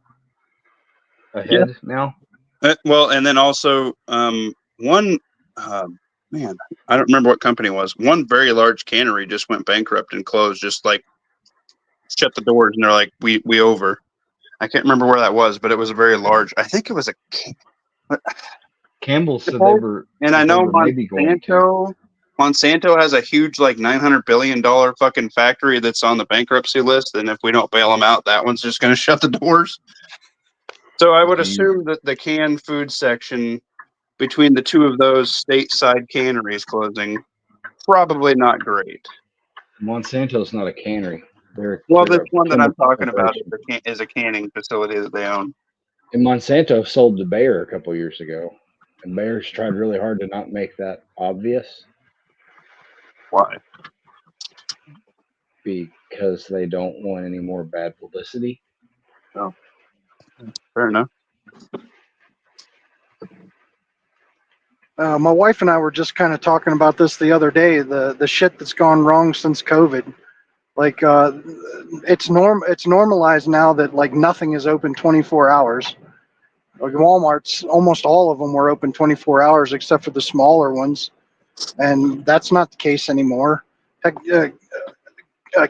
Yeah. ahead now. Well, and then also one man, I don't remember what company it was. One very large cannery just went bankrupt and closed, just like shut the doors, and they're like, "We over." I can't remember where that was, but it was a very large. I think it was a. Campbell said they were And I that they know were maybe going to. Monsanto has a huge like $900 billion fucking factory that's on the bankruptcy list, and if we don't bail them out, that one's just going to shut the doors. So I would assume that the canned food section between the two of those stateside canneries closing, probably not great. Monsanto's not a cannery. Well, They're this a one that I'm chemical talking about corporation. is a canning facility that they own. And Monsanto sold to Bayer a couple years ago, and Bayer's tried really hard to not make that obvious. Why? Because they don't want any more bad publicity. Oh, fair enough. my wife and I were just kind of talking about this the other day. The shit that's gone wrong since COVID. Like it's normalized now that like nothing is open 24 hours. Like Walmart's, almost all of them were open 24 hours except for the smaller ones, and that's not the case anymore. Heck,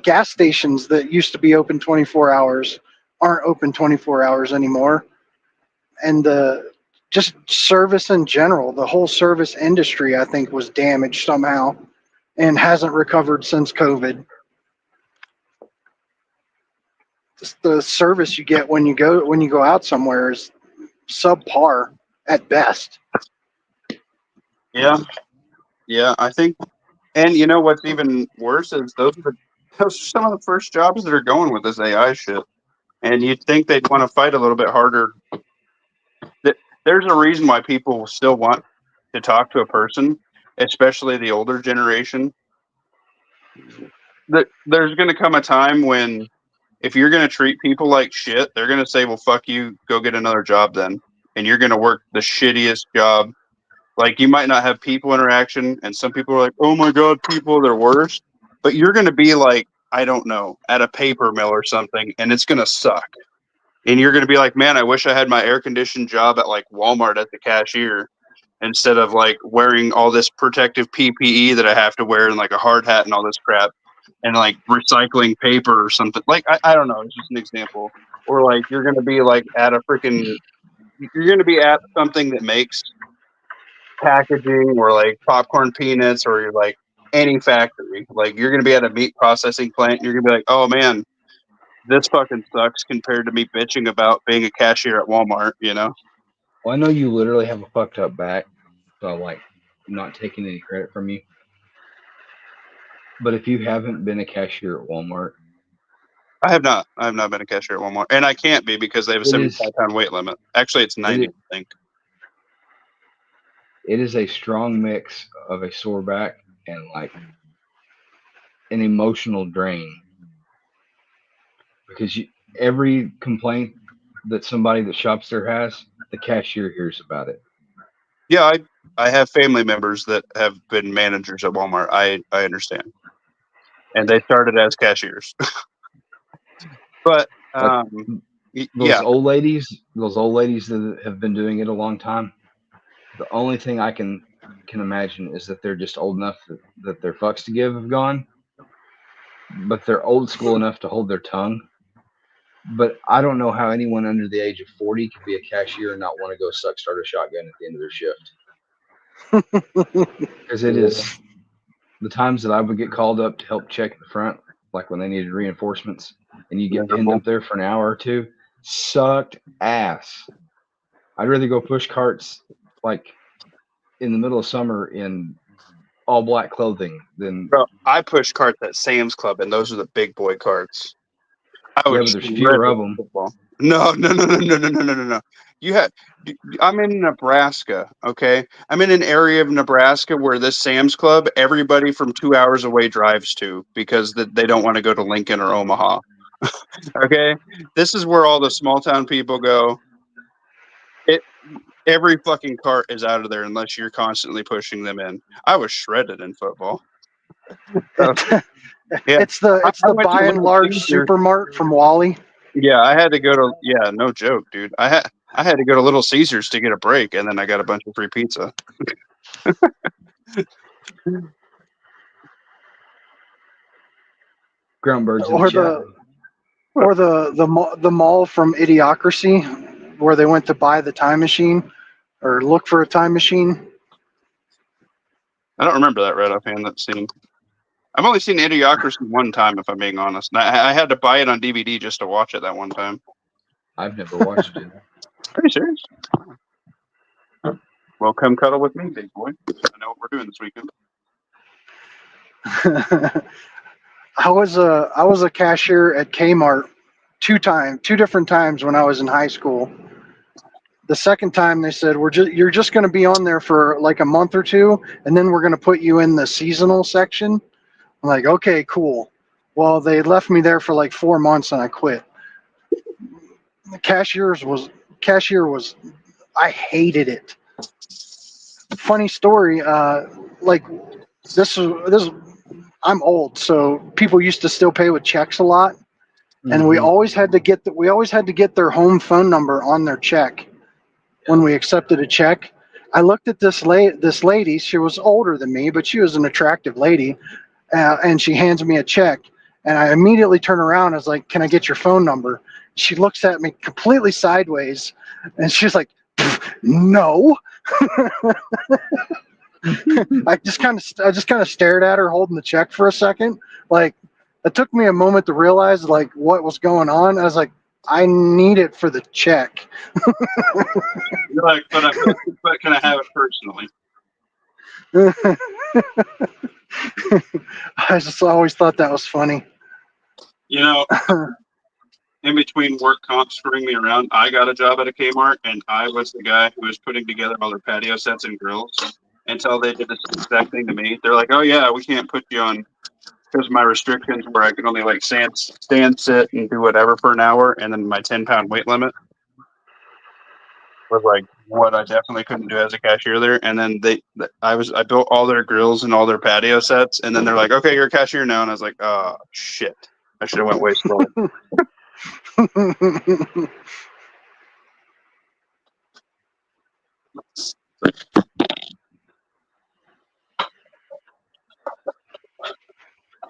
gas stations that used to be open 24 hours aren't open 24 hours anymore. And just service in general, the whole service industry, I think, was damaged somehow and hasn't recovered since COVID. Just the service you get when you go out somewhere is subpar at best. Yeah, I think. And you know what's even worse is those are some of the first jobs that are going with this AI shit. And you'd think they'd want to fight a little bit harder. There's a reason why people still want to talk to a person, especially the older generation. There's going to come a time when if you're going to treat people like shit, they're going to say, well, fuck you, go get another job then. And you're going to work the shittiest job. Like, you might not have people interaction, and some people are like, oh my God, people, they're worse. But you're going to be like, I don't know, at a paper mill or something, and it's going to suck. And you're going to be like, man, I wish I had my air conditioned job at like Walmart at the cashier instead of like wearing all this protective PPE that I have to wear and like a hard hat and all this crap and like recycling paper or something. Like, I don't know. It's just an example. Or like you're going to be like at a freaking, you're going to be at something that makes packaging or like popcorn peanuts or you're like any factory. Like you're going to be at a meat processing plant. And you're going to be like, oh man, this fucking sucks compared to me bitching about being a cashier at Walmart, you know? Well, I know you literally have a fucked up back, so I'm like not taking any credit from you. But if you haven't been a cashier at Walmart, I have not. I have not been a cashier at Walmart, and I can't be because they have a 75-pound weight limit. Actually, it's 90. I think it is a strong mix of a sore back and like an emotional drain because every complaint that somebody that shops there has, the cashier hears about it. Yeah, I have family members that have been managers at Walmart. I understand, and they started as cashiers. But Like yeah, those old ladies that have been doing it a long time. The only thing I can imagine is that they're just old enough that their fucks to give have gone, but they're old school enough to hold their tongue. But I don't know how anyone under the age of 40 could be a cashier and not want to go start a shotgun at the end of their shift. Because it is the times that I would get called up to help check the front, like when they needed reinforcements, and you get pinned miserable. up there for an hour or two, sucked ass. I'd rather go push carts like in the middle of summer in all black clothing than Bro, I push carts at Sam's Club, and those are the big boy carts. I yeah, would but there's shred fewer it of with them. football. No. I'm in Nebraska, okay? I'm in an area of Nebraska where this Sam's Club, everybody from 2 hours away drives to because they don't want to go to Lincoln or Omaha. Okay? This is where all the small town people go. Every fucking cart is out of there unless you're constantly pushing them in. I was shredded in football. Yeah. It's the I went to By and Little Large Caesars. Supermart from Wally. Yeah, I had to go to no joke, dude. I had to go to Little Caesars to get a break, and then I got a bunch of free pizza. Groundbirds in the Or chat. the mall from Idiocracy, where they went to buy the time machine or look for a time machine. I don't remember that right offhand. That scene. I've only seen Idiocracy one time, if I'm being honest. And I had to buy it on DVD just to watch it that one time. I've never watched it. Are you serious? Well, come cuddle with me, big boy. I know what we're doing this weekend. I was a cashier at Kmart two different times when I was in high school. The second time they said you're just going to be on there for like a month or two, and then we're going to put you in the seasonal section. I'm like, okay, cool. Well, they left me there for like 4 months, and I quit. The cashier was I hated it. Funny story. Like this. I'm old, so people used to still pay with checks a lot, and we always had to get their home phone number on their check when we accepted a check. I looked at this lady. She was older than me, but she was an attractive lady, and she hands me a check, and I immediately turn around. I was like, "Can I get your phone number?" She looks at me completely sideways, and she's like, "No." I just kind of stared at her holding the check for a second. Like, it took me a moment to realize like what was going on. I was like, I need it for the check. You're like, but can I have it personally? I just always thought that was funny. You know, in between work comps screwing me around, I got a job at a Kmart, and I was the guy who was putting together all their patio sets and grills until they did the exact thing to me. They're like, oh, yeah, we can't put you on because of my restrictions where I can only like stand, sit, and do whatever for an hour, and then my 10-pound weight limit was like what I definitely couldn't do as a cashier there. And then I built all their grills and all their patio sets, and then they're like, okay, you're a cashier now, and I was like, oh shit, I should have went way slower.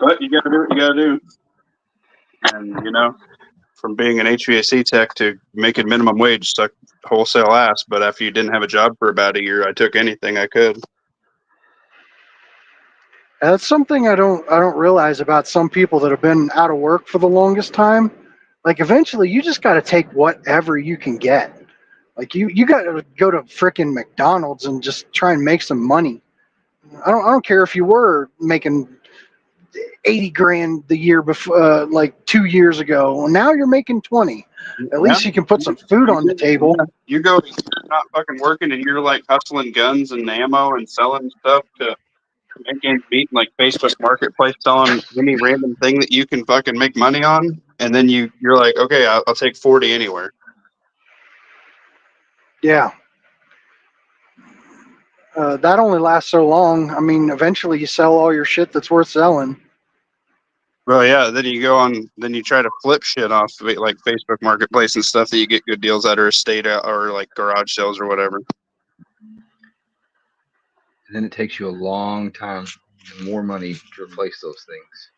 But you gotta do what you gotta do. And you know, from being an HVAC tech to making minimum wage suck wholesale ass. But after you didn't have a job for about a year, I took anything I could. That's something I don't realize about some people that have been out of work for the longest time. Like, eventually you just got to take whatever you can get. Like, you got to go to frickin' McDonald's and just try and make some money. I don't care if you were making 80 grand the year before, like 2 years ago. Well, now you're making 20. At least you can put some food on the table. You go, you're not fucking working, and you're like hustling guns and ammo and selling stuff to make ends meet, like Facebook Marketplace, selling any random thing that you can fucking make money on, and then you're like, okay, I'll take 40 anywhere. Yeah. That only lasts so long. I mean, eventually you sell all your shit that's worth selling. Well, yeah. Then you try to flip shit off like Facebook Marketplace and stuff that you get good deals at, or estate or like garage sales or whatever. And then it takes you a long time and more money to replace those things.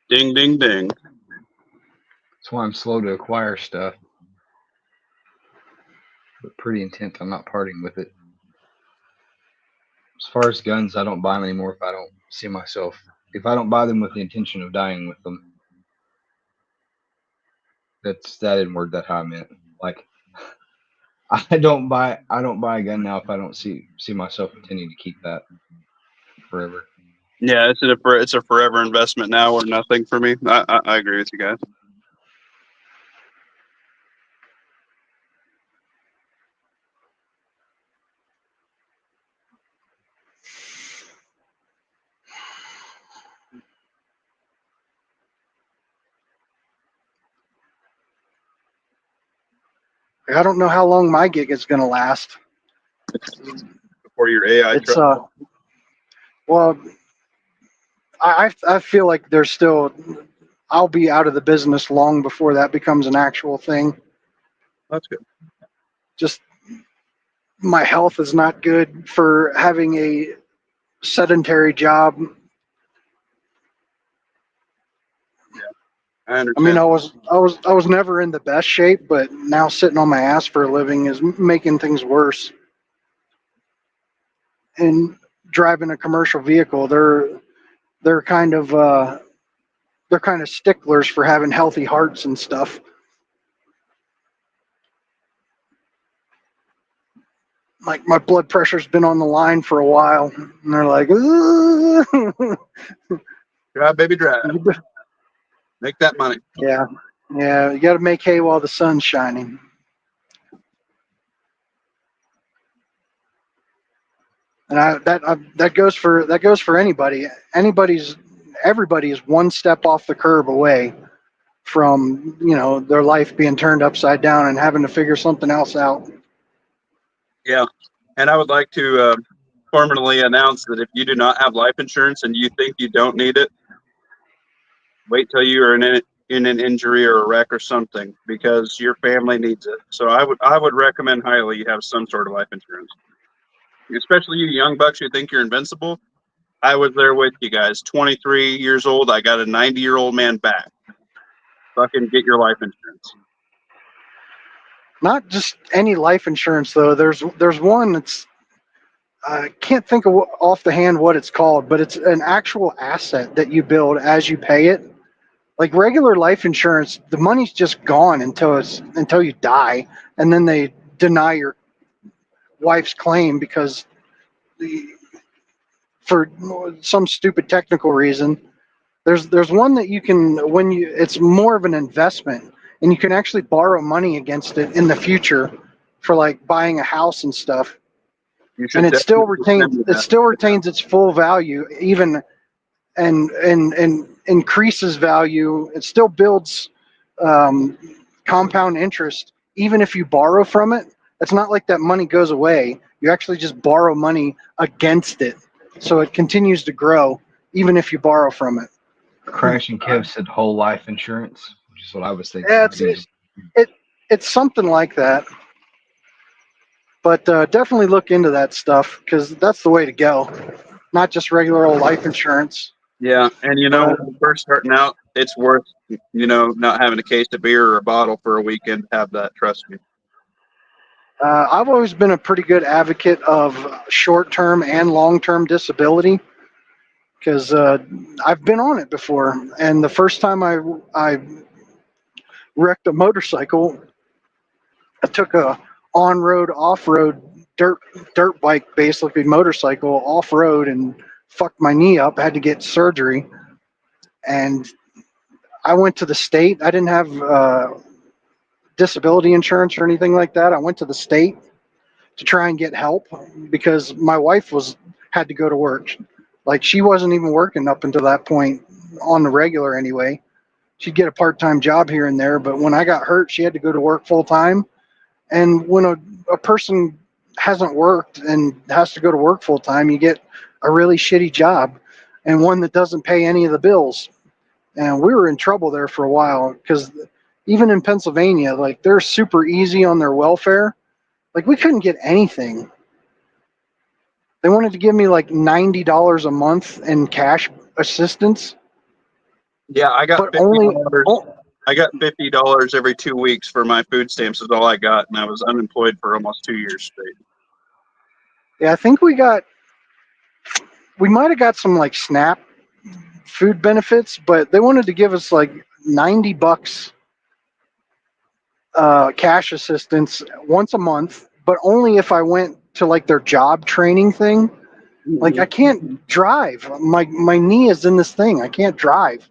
Ding, ding, ding. That's why I'm slow to acquire stuff, but pretty intent on not parting with it. As far as guns, I don't buy them anymore if I don't see myself. If I don't buy them with the intention of dying with them. That didn't word that how I meant. Like, I don't buy a gun now if I don't see myself intending to keep that forever. Yeah, it's a forever investment now or nothing for me. I agree with you guys. I don't know how long my gig is going to last. Before your AI It's truck. well, I feel like there's still. I'll be out of the business long before that becomes an actual thing. That's good. Just my health is not good for having a sedentary job. I understand. I mean, I was never in the best shape, but now sitting on my ass for a living is making things worse. And driving a commercial vehicle, they're kind of sticklers for having healthy hearts and stuff. Like my blood pressure's been on the line for a while, and they're like, Drive, baby, drive. Make that money. yeah, you got to make hay while the sun's shining. And that goes for anybody. Everybody is one step off the curb away from their life being turned upside down and having to figure something else out. Yeah, and I would like to formally announce that if you do not have life insurance and you think you don't need it, wait till you are in an injury or a wreck or something, because your family needs it. So I would recommend highly you have some sort of life insurance, especially you young bucks who think you're invincible. I was there with you guys. 23 years old. I got a 90-year-old man back. Fucking get your life insurance. Not just any life insurance though. There's one that's I can't think of off the hand what it's called, but it's an actual asset that you build as you pay it. Like regular life insurance, the money's just gone until you die, and then they deny your wife's claim because for some stupid technical reason. There's one that you can it's more of an investment, and you can actually borrow money against it in the future for like buying a house and stuff. And it still retains its full value, even and increases value. It still builds compound interest even if you borrow from it. It's not like that money goes away. You actually just borrow money against it, so it continues to grow even if you borrow from it. Crash and Kev said whole life insurance, which is what I was thinking. Yeah, it's something like that. But definitely look into that stuff because that's the way to go. Not just regular old life insurance. Yeah, and when you're first starting out, it's worth not having a case of beer or a bottle for a weekend to have that. Trust me. I've always been a pretty good advocate of short-term and long-term disability because I've been on it before. And the first time I wrecked a motorcycle, I took a on-road, off-road dirt bike, basically motorcycle off-road, and fucked my knee up. I had to get surgery, and I went to the state. I didn't have disability insurance or anything like that. I went to the state to try and get help because my wife had to go to work. Like she wasn't even working up until that point. on the regular anyway. She'd get a part-time job here and there, but when I got hurt, she had to go to work full time. And when a person hasn't worked and has to go to work full time, you get a really shitty job and one that doesn't pay any of the bills. And we were in trouble there for a while because even in Pennsylvania, like they're super easy on their welfare. Like we couldn't get anything. They wanted to give me like $90 a month in cash assistance. Yeah, I got But $50. I got $50 every 2 weeks for my food stamps. Is all I got, and I was unemployed for almost 2 years straight. Yeah, I think we might have got some like SNAP food benefits, but they wanted to give us like $90 cash assistance once a month, but only if I went to like their job training thing. Like I can't drive. My knee is in this thing. I can't drive.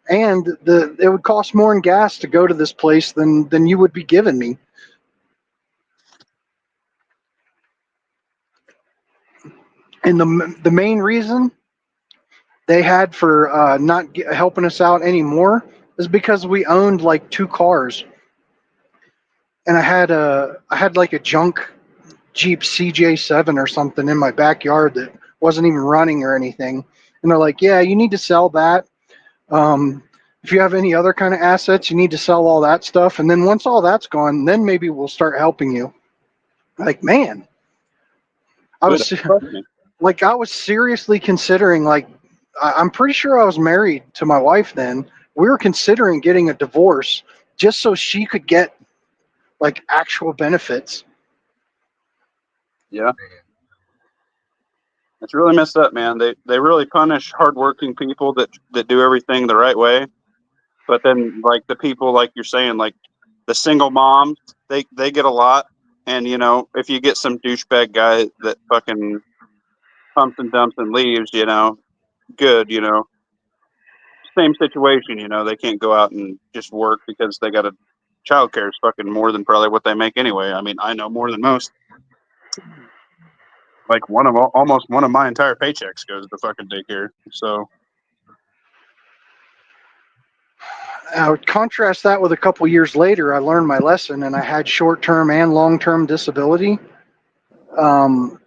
And it would cost more in gas to go to this place than you would be giving me. And the main reason they had for not helping us out anymore is because we owned like 2 cars, and I had like a junk Jeep CJ7 or something in my backyard that wasn't even running or anything. And they're like, "Yeah, you need to sell that. If you have any other kind of assets, you need to sell all that stuff. And then once all that's gone, then maybe we'll start helping you." Like, man, I was like, I was seriously considering, like, I'm pretty sure I was married to my wife then. We were considering getting a divorce just so she could get like actual benefits. Yeah. It's really messed up, man. They really punish hardworking people that do everything the right way. But then, like the people, like you're saying, like the single moms, they get a lot. And you know, if you get some douchebag guy that fucking pumps and dumps and leaves, you know, good, you know, same situation. You know, they can't go out and just work because they got a childcare is fucking more than probably what they make anyway. I mean, I know more than most. Like almost one of my entire paychecks goes to fucking daycare. So I would contrast that with a couple years later, I learned my lesson and I had short-term and long-term disability. Um,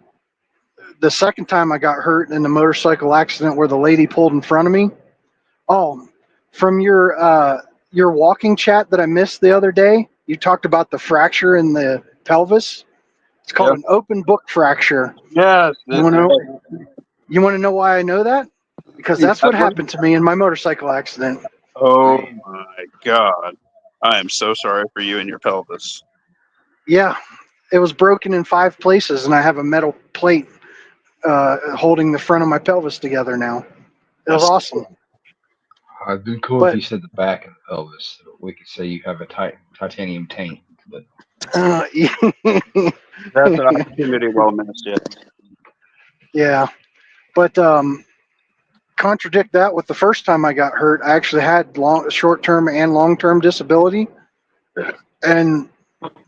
the second time I got hurt in the motorcycle accident where the lady pulled in front of me. Oh, from your walking chat that I missed the other day, you talked about the fracture in the pelvis. It's called an open book fracture. yes, You want to know why I know that? Because that's what happened to me in my motorcycle accident. Oh my god. I am so sorry for you and your pelvis. Yeah, it was broken in 5 places, and I have a metal plate holding the front of my pelvis together now. It was awesome. It'd been cool if you said the back of the pelvis. So we could say you have a titanium taint. But that's an opportunity well missed. Yeah, but contradict that with the first time I got hurt. I actually had short-term and long-term disability, and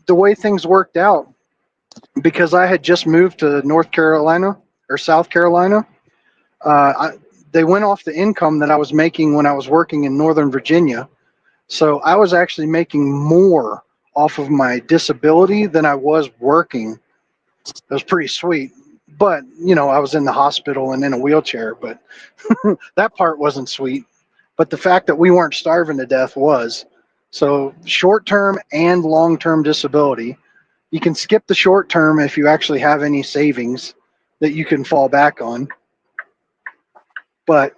the way things worked out, because I had just moved to North Carolina or South Carolina, they went off the income that I was making when I was working in Northern Virginia. So I was actually making more off of my disability than I was working. It was pretty sweet. But, you know, I was in the hospital and in a wheelchair, but that part wasn't sweet. But the fact that we weren't starving to death was. So short-term and long-term disability. You can skip the short term if you actually have any savings that you can fall back on. But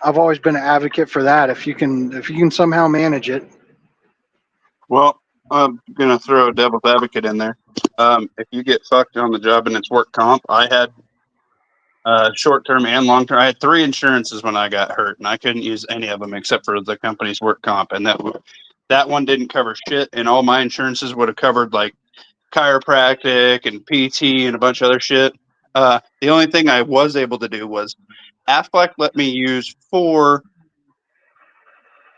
I've always been an advocate for that if you can somehow manage it. Well, I'm gonna throw a devil's advocate in there. If you get fucked on the job and it's work comp, I had short term and long term. I had 3 insurances when I got hurt, and I couldn't use any of them except for the company's work comp, and that one didn't cover shit. And all my insurances would have covered like chiropractic and PT and a bunch of other shit. The only thing I was able to do was Aflac let me use 4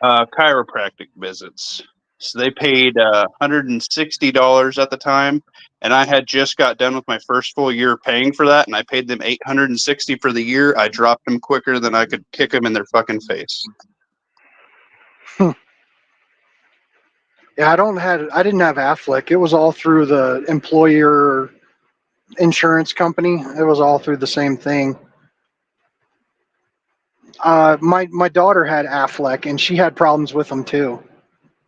chiropractic visits. So they paid $160 at the time, and I had just got done with my first full year paying for that, and I paid them $860 for the year. I dropped them quicker than I could kick them in their fucking face. Yeah, I didn't have Affleck. It was all through the employer insurance company. It was all through the same thing. My daughter had Affleck, and she had problems with them too.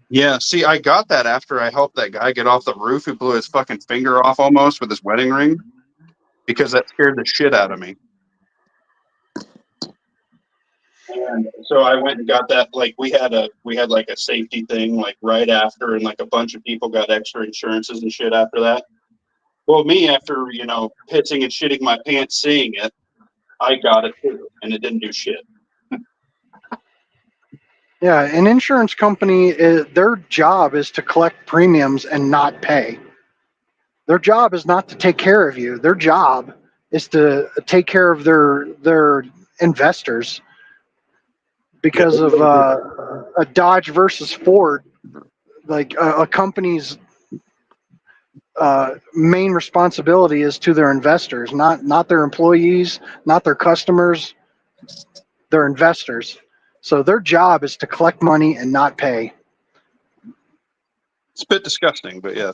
Yeah, see, I got that after I helped that guy get off the roof who blew his fucking finger off almost with his wedding ring, because that scared the shit out of me. And so I went and got that. Like we had like a safety thing like right after, and like a bunch of people got extra insurances and shit after that. Well, me, after pissing and shitting my pants seeing it, I got it too, and it didn't do shit. Yeah, an insurance company, their job is to collect premiums and not pay. Their job is not to take care of you. Their job is to take care of their investors. Because of a Dodge versus Ford, like a company's main responsibility is to their investors, not their employees, not their customers, their investors. So their job is to collect money and not pay. It's a bit disgusting, but yeah.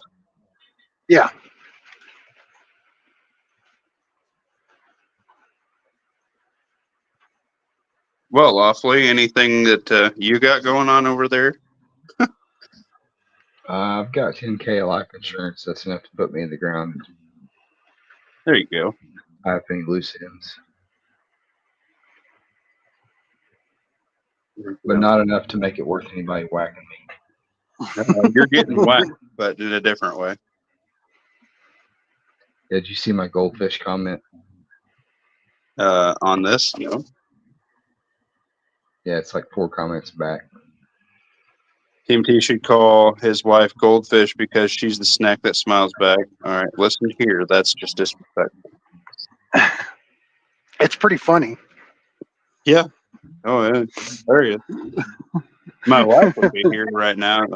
Yeah. Well, Lawfully, anything that you got going on over there? I've got 10K of life insurance. That's enough to put me in the ground. There you go. I have any loose ends, but not enough to make it worth anybody whacking me. You're getting whacked, but in a different way. Did you see my goldfish comment? On this, no. Yeah, it's like 4 comments back. Team T should call his wife Goldfish because she's the snack that smiles back. All right, listen here. That's just disrespectful. It's pretty funny. Yeah. Oh, yeah. There he is. My wife would be here right now.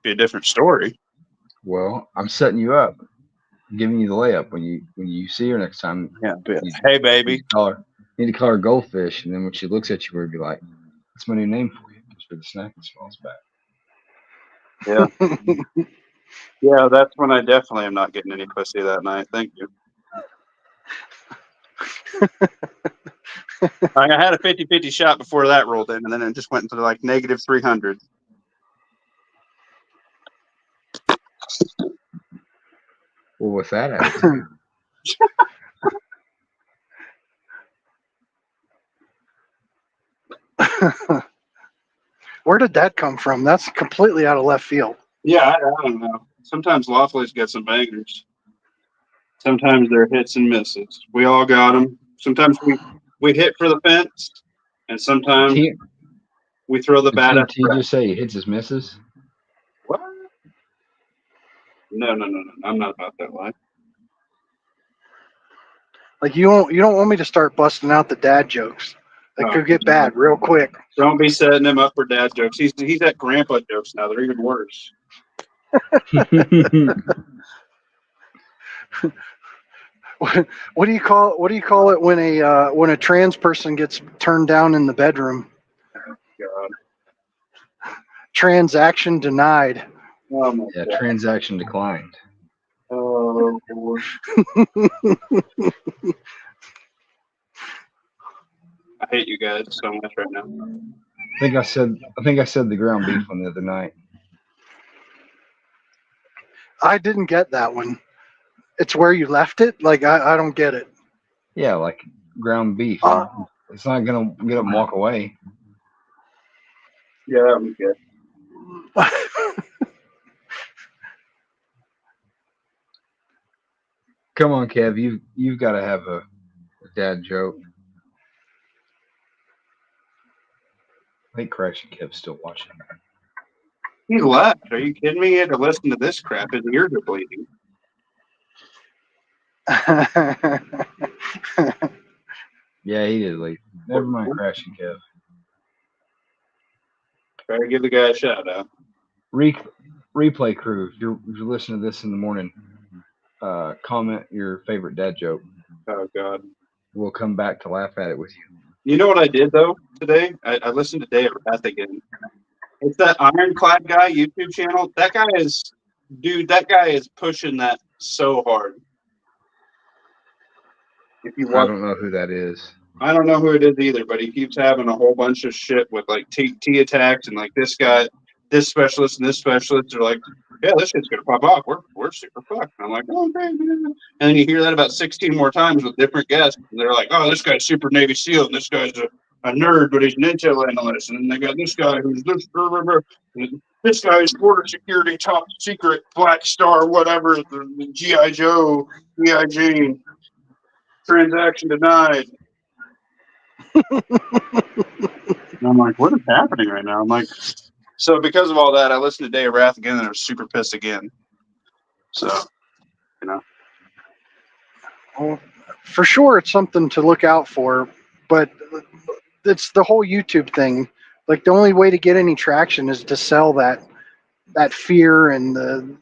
Be a different story. Well, I'm setting you up. I'm giving you the layup when you see her next time. Yeah. Hey, baby. You need to call her Goldfish, and then when she looks at you, we'll be like, "That's my new name for you." Just for the snack that smiles back. Yeah. Yeah, that's when I definitely am not getting any pussy that night. Thank you. I had a 50-50 shot before that rolled in, and then it just went into like negative 300. Well, with that attitude, Where did that come from? That's completely out of left field. Yeah, I don't know. Sometimes Lawfully's got some bangers. Sometimes they're hits and misses. We all got them. Sometimes we hit for the fence, and sometimes we throw the bat at the just say he hits his misses? What? No. I'm not about that life. Like you don't want me to start busting out the dad jokes. That could get bad real quick. Don't be setting him up for dad jokes. He's at grandpa jokes now. They're even worse. What do you call it when a trans person gets turned down in the bedroom? God. Transaction denied. Oh my Yeah, God. transaction declined. Oh, boy. I hate you guys so much right now. I think I said the ground beef one the other night. I didn't get that one. It's where you left it? Like I don't get it. Yeah, like ground beef. It's not gonna get up and walk away. Yeah, that was good. Come on, Kev, you've got to have a dad joke. I think Crash and Kev's still watching. He left. Are you kidding me? He had to listen to this crap. His ears are bleeding. Yeah, he did leave. Never mind, Crash and Kev. Try to give the guy a shout out. Replay crew, if you're listening to this in the morning, comment your favorite dad joke. Oh God. We'll come back to laugh at it with you. You know what I did though today? I listened to Day at Wrath again. It's that Ironclad guy YouTube channel. That guy is pushing that so hard. If you I watch, don't know who that is. I don't know who it is either, but he keeps having a whole bunch of shit with like T attacks and like this guy, this specialist and this specialist are like, yeah, this shit's gonna pop off. We're super fucked. And I'm like, oh, okay. And then you hear that about 16 more times with different guests. And they're like, oh, this guy's super Navy SEAL, and this guy's a nerd, but he's an intel analyst. And then they got this guy who's this guy's border security top secret Black Star, whatever, the GI Joe, GI Jane, transaction denied. And I'm like, what is happening right now? I'm like, so because of all that, I listened to Day of Wrath again, and I was super pissed again. So, you know. Well, for sure, it's something to look out for, but it's the whole YouTube thing. Like the only way to get any traction is to sell that fear and the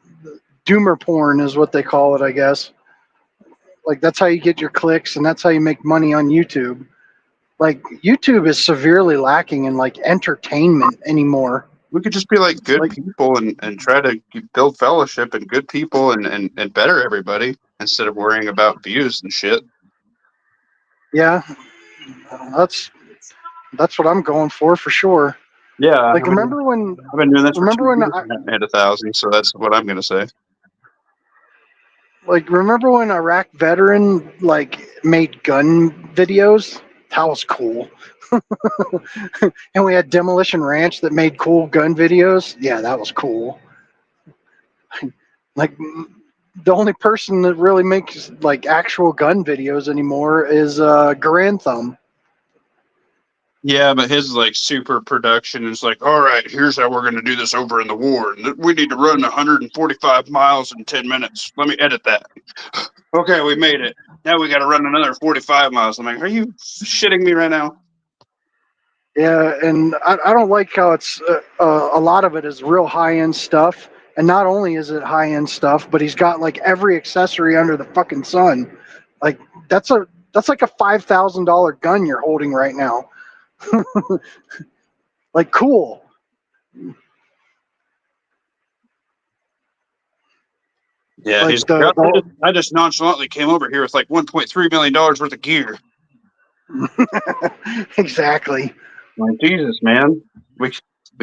doomer porn is what they call it, I guess. Like that's how you get your clicks and that's how you make money on YouTube. Like YouTube is severely lacking in like entertainment anymore. We could just be like good people and try to build fellowship and good people and better everybody instead of worrying about views and shit. Yeah, that's what I'm going for sure. Yeah, like remember when I've been doing this for 2 years. I had 1,000, so that's what I'm gonna say. like remember when Iraq veteran like made gun videos? That was cool. And we had Demolition Ranch that made cool gun videos. Yeah, that was cool. Like the only person that really makes like actual gun videos anymore is Grand Thumb. Yeah, but his like super production is like, all right, here's how we're gonna do this over in the war. We need to run 145 miles in 10 minutes. Let me edit that. Okay, we made it. Now we got to run another 45 miles. I'm like, are you shitting me right now? Yeah, and I don't like how it's a lot of it is real high end stuff, and not only is it high end stuff, but he's got like every accessory under the fucking sun. Like that's like a $5,000 gun you're holding right now. Like cool. Yeah, like I just nonchalantly came over here with like $1.3 million worth of gear. Exactly. Like, Jesus, man, we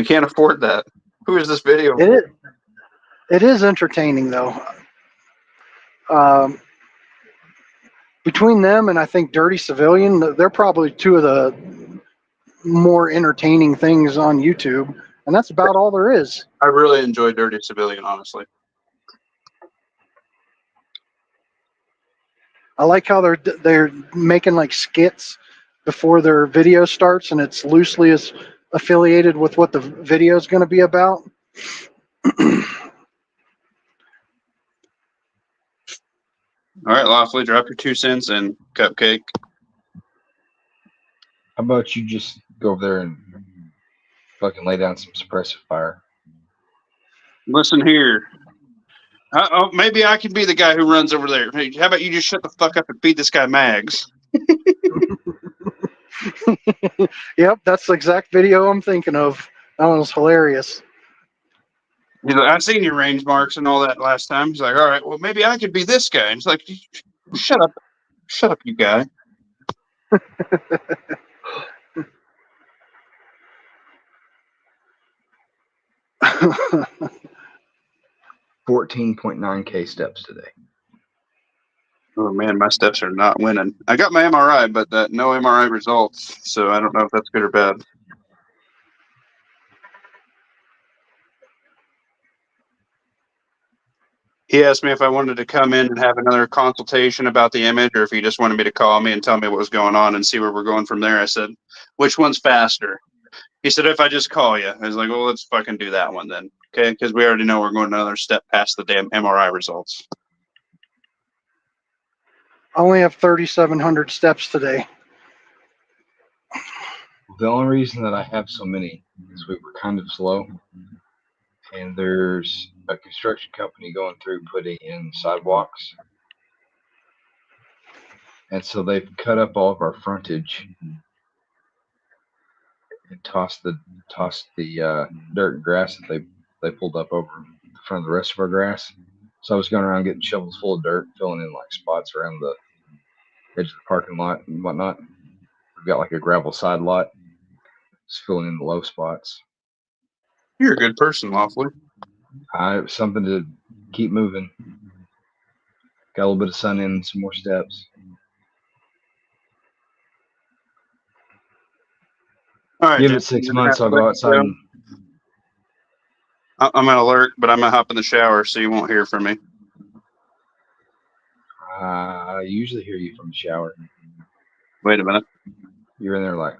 can't afford that. Who is this video? It is entertaining though. Between them and I think Dirty Civilian, they're probably two of the more entertaining things on YouTube, and that's about all there is. I really enjoy Dirty Civilian, honestly. I like how they're making like skits before their video starts, and it's loosely as affiliated with what the video is going to be about. All right, Lawfully, drop your 2 cents and Cupcake. How about you just go over there and fucking lay down some suppressive fire? Listen here. Maybe I can be the guy who runs over there. Hey, how about you just shut the fuck up and feed this guy mags? Yep, that's the exact video I'm thinking of. That one was hilarious. He's like, I've seen your range marks and all that last time. He's like, all right, well, maybe I could be this guy. And he's like, shut up, you guy. 14.9K steps today. Oh man, my steps are not winning. I got my MRI, but no MRI results, so I don't know if that's good or bad. He asked me if I wanted to come in and have another consultation about the image, or if he just wanted me to call me and tell me what was going on and see where we're going from there. I said, which one's faster? He said, if I just call you. I was like, well, let's fucking do that one then. Okay, because we already know we're going another step past the damn MRI results. I only have 3,700 steps today. The only reason that I have so many is we were kind of slow. and there's a construction company going through putting in sidewalks. And so they've cut up all of our frontage and tossed the dirt and grass that they pulled up over the front of the rest of our grass. So I was going around getting shovels full of dirt, filling in like spots around the edge of the parking lot and whatnot. We've got like a gravel side lot, just filling in the low spots. You're a good person, Lawfully. Something to keep moving. Got a little bit of sun in, some more steps. All right, Give Jim, it 6 you're gonna months, have I'll to go let me outside go. and I'm gonna lurk, but I'm gonna hop in the shower, so you won't hear from me. I usually hear you from the shower. Wait a minute. You're in there like,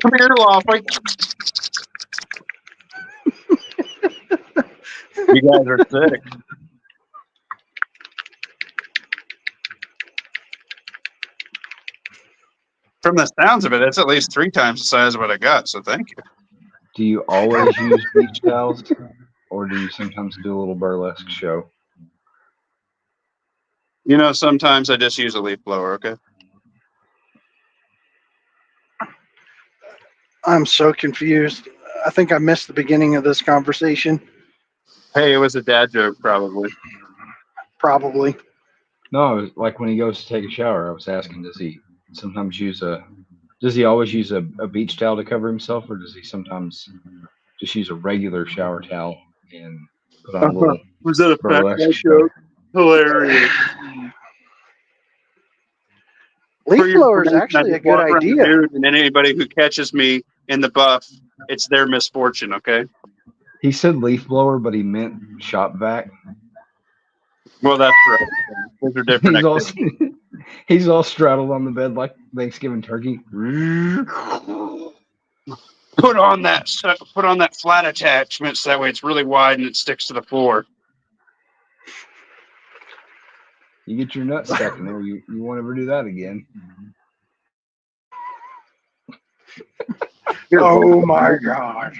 Come here, Lawfully. You guys are sick. From the sounds of it, it's at least 3 times the size of what I got, so thank you. do you always use beach towels, or do you sometimes do a little burlesque show? You know, sometimes I just use a leaf blower, okay? I'm so confused. I think I missed the beginning of this conversation. Hey, it was a dad joke, probably. Probably. No, it was like when he goes to take a shower, I was asking, does he always use a beach towel to cover himself, or does he sometimes just use a regular shower towel and put on a little Was that a fat burlesque dad show? joke? Hilarious. For Leaf your blower is information, I actually a just good walk around idea. nude, and anybody who catches me in the buff, it's their misfortune, okay? He said leaf blower, but he meant shop vac. Well, that's right. Those are different He's all activities. he's all straddled on the bed like Thanksgiving turkey. Put on that flat attachment so that way it's really wide and it sticks to the floor. You get your nuts stuck in there. You won't ever do that again. Oh my gosh.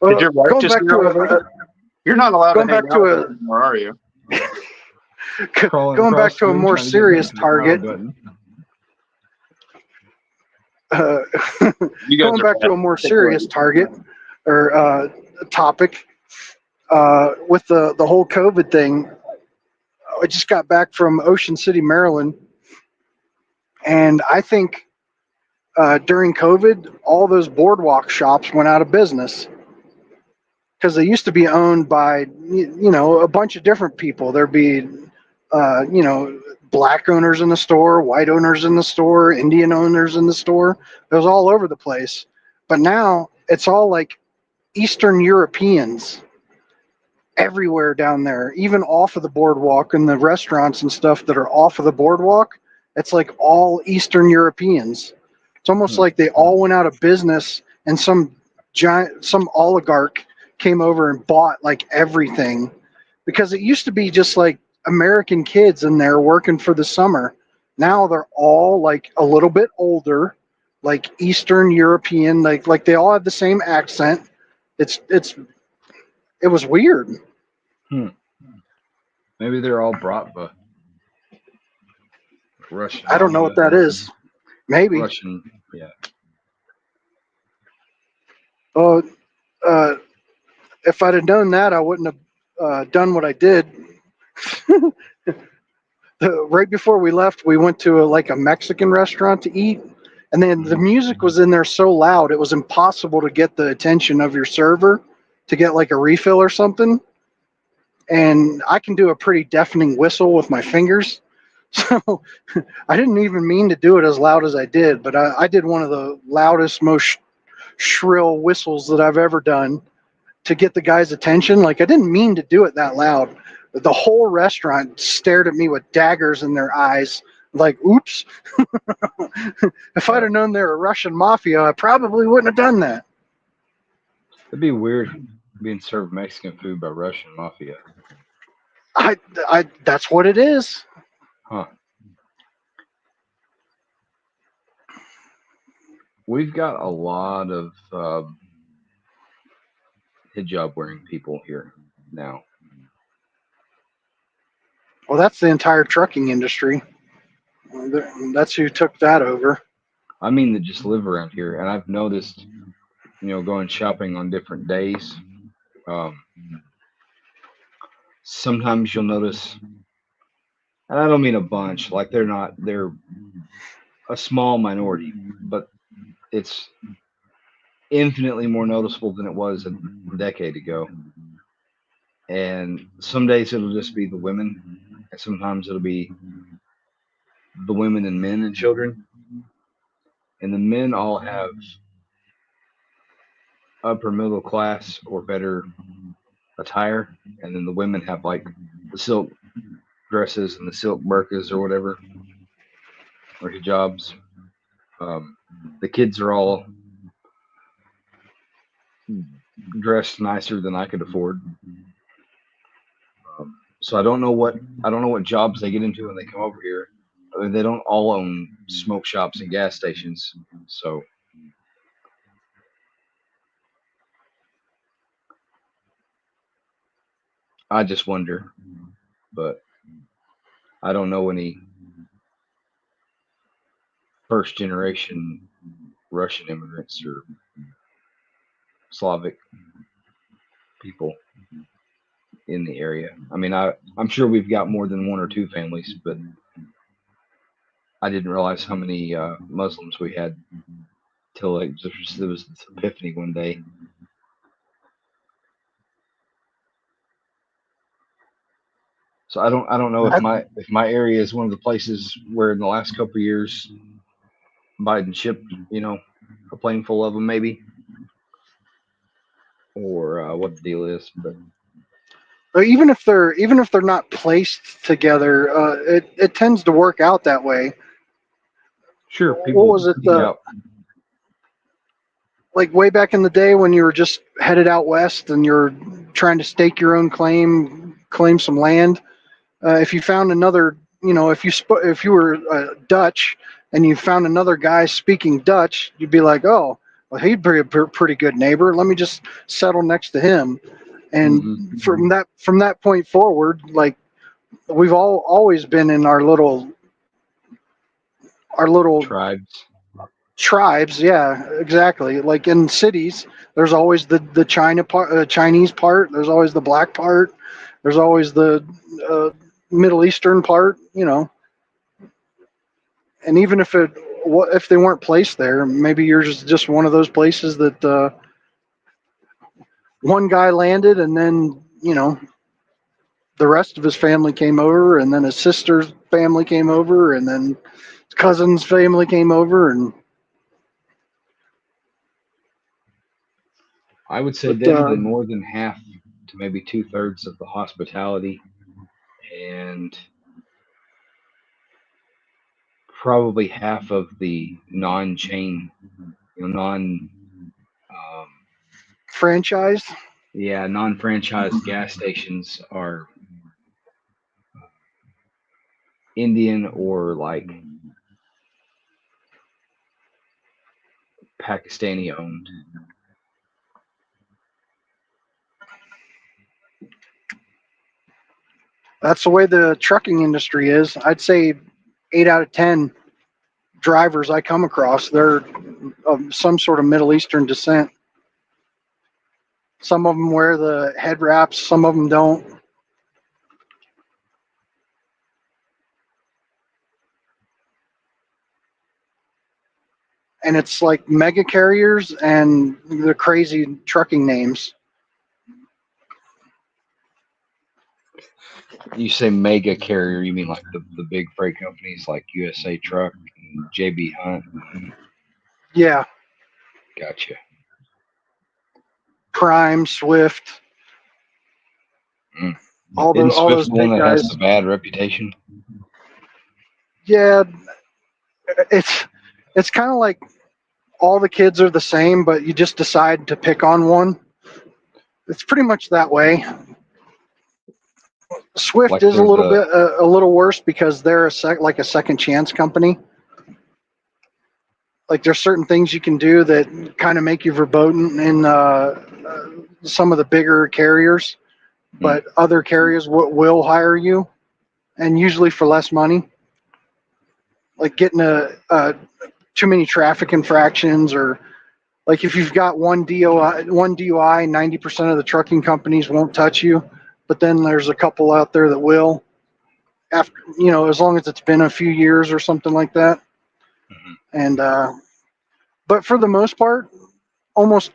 Did your wife Going just back get to all over? You're not allowed to going hang back out to with a us anymore, are you? Crawling going back across to the a room more trying to get serious back to the power target. button. Uh, You guys going are back to bad. a more Take serious it. target or topic with the whole COVID thing. I just got back from Ocean City, Maryland, and I think during COVID, all those boardwalk shops went out of business because they used to be owned by a bunch of different people. There'd be black owners in the store, white owners in the store, Indian owners in the store. It was all over the place. But now it's all like Eastern Europeans everywhere down there, even off of the boardwalk and the restaurants and stuff that are off of the boardwalk. It's like all Eastern Europeans. It's almost like they all went out of business and some oligarch came over and bought like everything, because it used to be just like American kids in there working for the summer. Now they're all like a little bit older, like Eastern European, like they all have the same accent. It was weird. Maybe they're all Bratva. Russian. I don't know what that is. Maybe. Russian, yeah. Oh, if I'd have known that, I wouldn't have done what I did. Right before we left, we went to a Mexican restaurant to eat, and then the music was in there so loud it was impossible to get the attention of your server to get like a refill or something. And I can do a pretty deafening whistle with my fingers, so I didn't even mean to do it as loud as I did, but I did one of the loudest, most shrill whistles that I've ever done to get the guy's attention. Like, I didn't mean to do it that loud. The whole restaurant stared at me with daggers in their eyes, like, oops. If I'd have known they were Russian mafia, I probably wouldn't have done that. It'd be weird being served Mexican food by Russian mafia. That's what it is. Huh. We've got a lot of hijab wearing people here now. Well, that's the entire trucking industry. That's who took that over. I mean, that just live around here, and I've noticed, going shopping on different days. Um, Sometimes you'll notice, and I don't mean a bunch, like they're a small minority, but it's infinitely more noticeable than it was a decade ago. And some days it'll just be the women, and sometimes it'll be the women and men and children. And the men all have upper middle class or better attire, and then the women have like the silk dresses and the silk burqas or whatever, or hijabs. The kids are all dressed nicer than I could afford. So I don't know what jobs they get into when they come over here. I mean, they don't all own smoke shops and gas stations. So I just wonder, but I don't know any first generation Russian immigrants or Slavic people in the area. I mean, I'm sure we've got more than one or two families, but I didn't realize how many Muslims we had till there was this epiphany one day. So I don't know if my area is one of the places where in the last couple of years Biden shipped a plane full of them maybe, or what the deal is. But even if they're not placed together, it tends to work out that way. Sure, What people was it? seek out. Like way back in the day when you were just headed out west and you're trying to stake your own claim some land. If you found another, if you were Dutch and you found another guy speaking Dutch, you'd be like, oh, well, he'd be a pretty good neighbor. Let me just settle next to him. And Mhm. from that point forward, like we've always been in our little Tribes. tribes. Yeah, exactly. Like in cities, there's always the Chinese part. There's always the black part. There's always the uh, Middle Eastern part. And even if they weren't placed there, maybe you're just one of those places that one guy landed, and then the rest of his family came over, and then his sister's family came over, and then his cousin's family came over, and I would say but them than more than half to maybe 2/3 of the hospitality, and probably half of the non-chain, non, um, franchised. yeah, non-franchised gas stations are Indian or like Pakistani owned. That's the way the trucking industry is. I'd say 8 out of 10 drivers I come across, they're of some sort of Middle Eastern descent. Some of them wear the head wraps, some of them don't. And it's like mega carriers and the crazy trucking names. You say mega carrier, you mean like the big freight companies like USA Truck and JB Hunt? Yeah, Gotcha. Prime, Swift, Mm. all Isn't those all Swift those the one big that has guys. the bad reputation? Yeah, it's kind of like all the kids are the same, but you just decide to pick on one. It's pretty much that way. Swift Like is a they're little the bit a little worse because they're like a second chance company. Like there's certain things you can do that kind of make you verboten in some of the bigger carriers, but other carriers will hire you, and usually for less money. Like getting a too many traffic infractions, or like if you've got one DUI, 90% of the trucking companies won't touch you, but then there's a couple out there that will. After as long as it's been a few years or something like that, and but for the most part, almost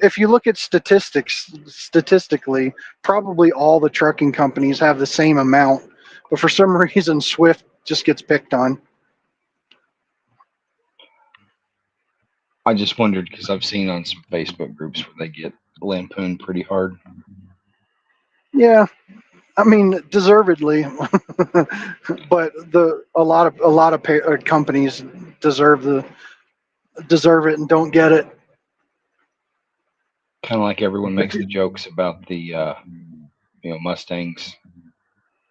if you look at statistically, probably all the trucking companies have the same amount, but for some reason Swift just gets picked on. I just wondered because I've seen on some Facebook groups where they get lampooned pretty hard. Yeah, I mean deservedly, but a lot of companies deserve it and don't get it. Kind of like everyone makes the jokes about the Mustangs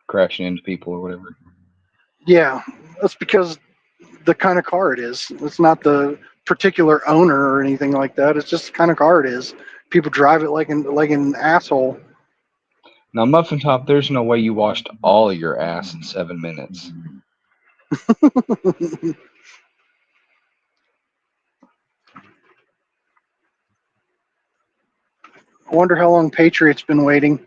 crashing into people or whatever. Yeah, that's because the kind of car it is. It's not the particular owner or anything like that. It's just the kind of car it is. People drive it like an asshole. Now, Muffin Top, there's no way you washed all of your ass in 7 minutes. I wonder how long Patriot's been waiting.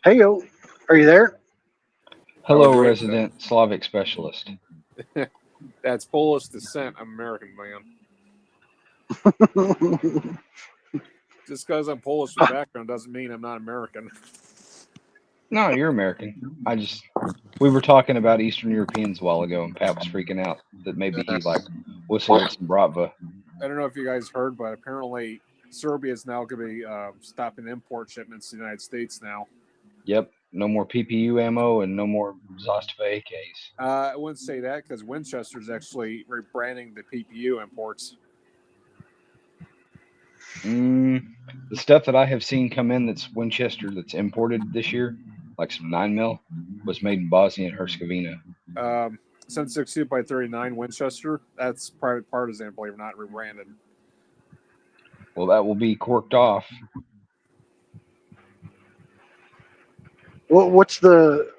Hey, yo, are you there? Hello, resident Slavic specialist. That's Polish descent. I'm American, man. Just because I'm Polish in background doesn't mean I'm not American. No, you're American. We were talking about Eastern Europeans a while ago, and Pat was freaking out that maybe he whistled at some Bratva. I don't know if you guys heard, but apparently Serbia is now going to be stopping import shipments to the United States now. Yep, no more PPU ammo and no more Zastava AKs. I wouldn't say that because Winchester's actually rebranding the PPU imports. The stuff that I have seen come in that's Winchester that's imported this year, like some 9mm, was made in Bosnia and Herzegovina. 7.62 by 39 Winchester. That's private partisan, believe it or not, rebranded. Well, that will be corked off. Well, what's the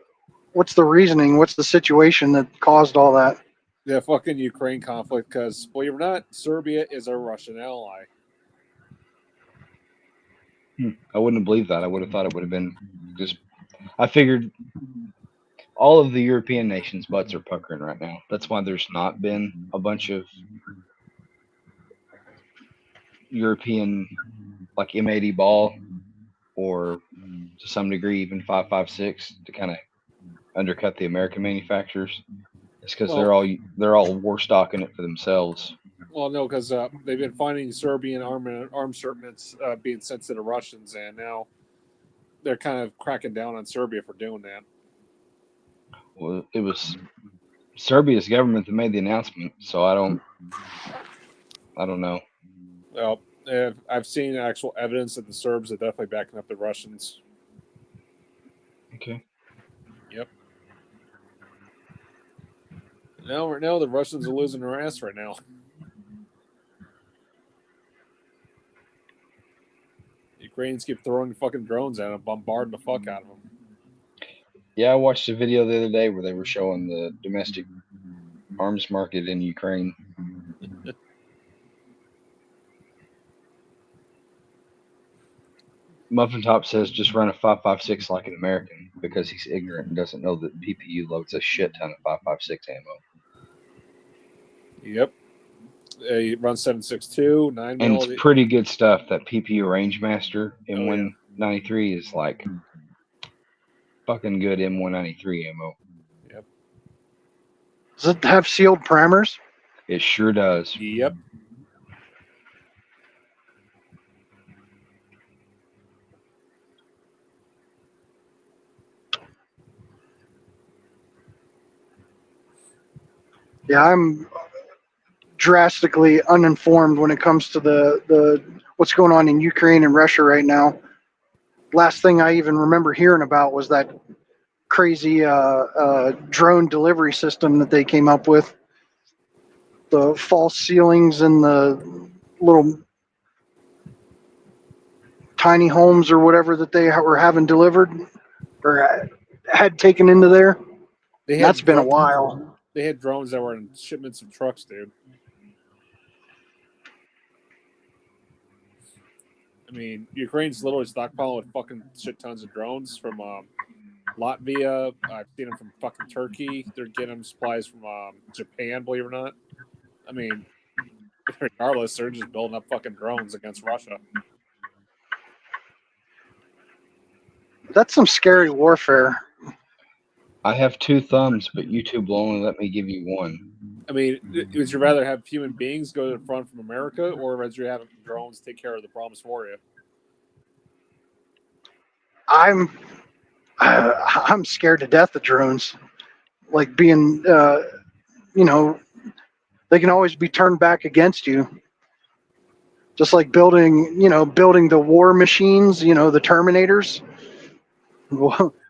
reasoning? What's the situation that caused all that? The fucking Ukraine conflict, because believe it or not, Serbia is a Russian ally. I wouldn't have believed that. I would have thought it would have been just. I figured all of the European nations' butts are puckering right now. That's why there's not been a bunch of European like M80 ball or to some degree even 5.56 to kind of undercut the American manufacturers. It's because they're all war stocking it for themselves. Well, no, because they've been finding Serbian arms shipments being sent to the Russians, and now they're kind of cracking down on Serbia for doing that. Well, it was Serbia's government that made the announcement, so I don't know. Well, I've seen actual evidence that the Serbs are definitely backing up the Russians. Okay. Yep. Now the Russians are losing their ass right now. Ukrainians keep throwing fucking drones at them, bombarding the fuck out of them. Yeah, I watched a video the other day where they were showing the domestic arms market in Ukraine. Muffin Top says just run a 5.56 like an American because he's ignorant and doesn't know that PPU loads a shit ton of 5.56 ammo. Yep. It runs 7.62, 9mm. And it's pretty good stuff. That PPU Rangemaster M193 is like fucking good M193 ammo. Yep. Does it have sealed primers? It sure does. Yep. Yeah, I'm drastically uninformed when it comes to the what's going on in Ukraine and Russia right now. Last thing I even remember hearing about was that crazy drone delivery system that they came up with. The false ceilings and the little tiny homes or whatever that they were having delivered or had taken into there. That's been a while. They had drones that were in shipments of trucks, dude. I mean, Ukraine's literally stockpiling with fucking shit tons of drones from Latvia. I've seen them from fucking Turkey. They're getting them supplies from Japan, believe it or not. I mean, regardless, they're just building up fucking drones against Russia. That's some scary warfare. I have 2 thumbs, but YouTube will only let me give you 1. I mean, would you rather have human beings go to the front from America, or would you have drones take care of the problems for you? I'm scared to death of drones. Like being, they can always be turned back against you. Just like building the war machines, the Terminators.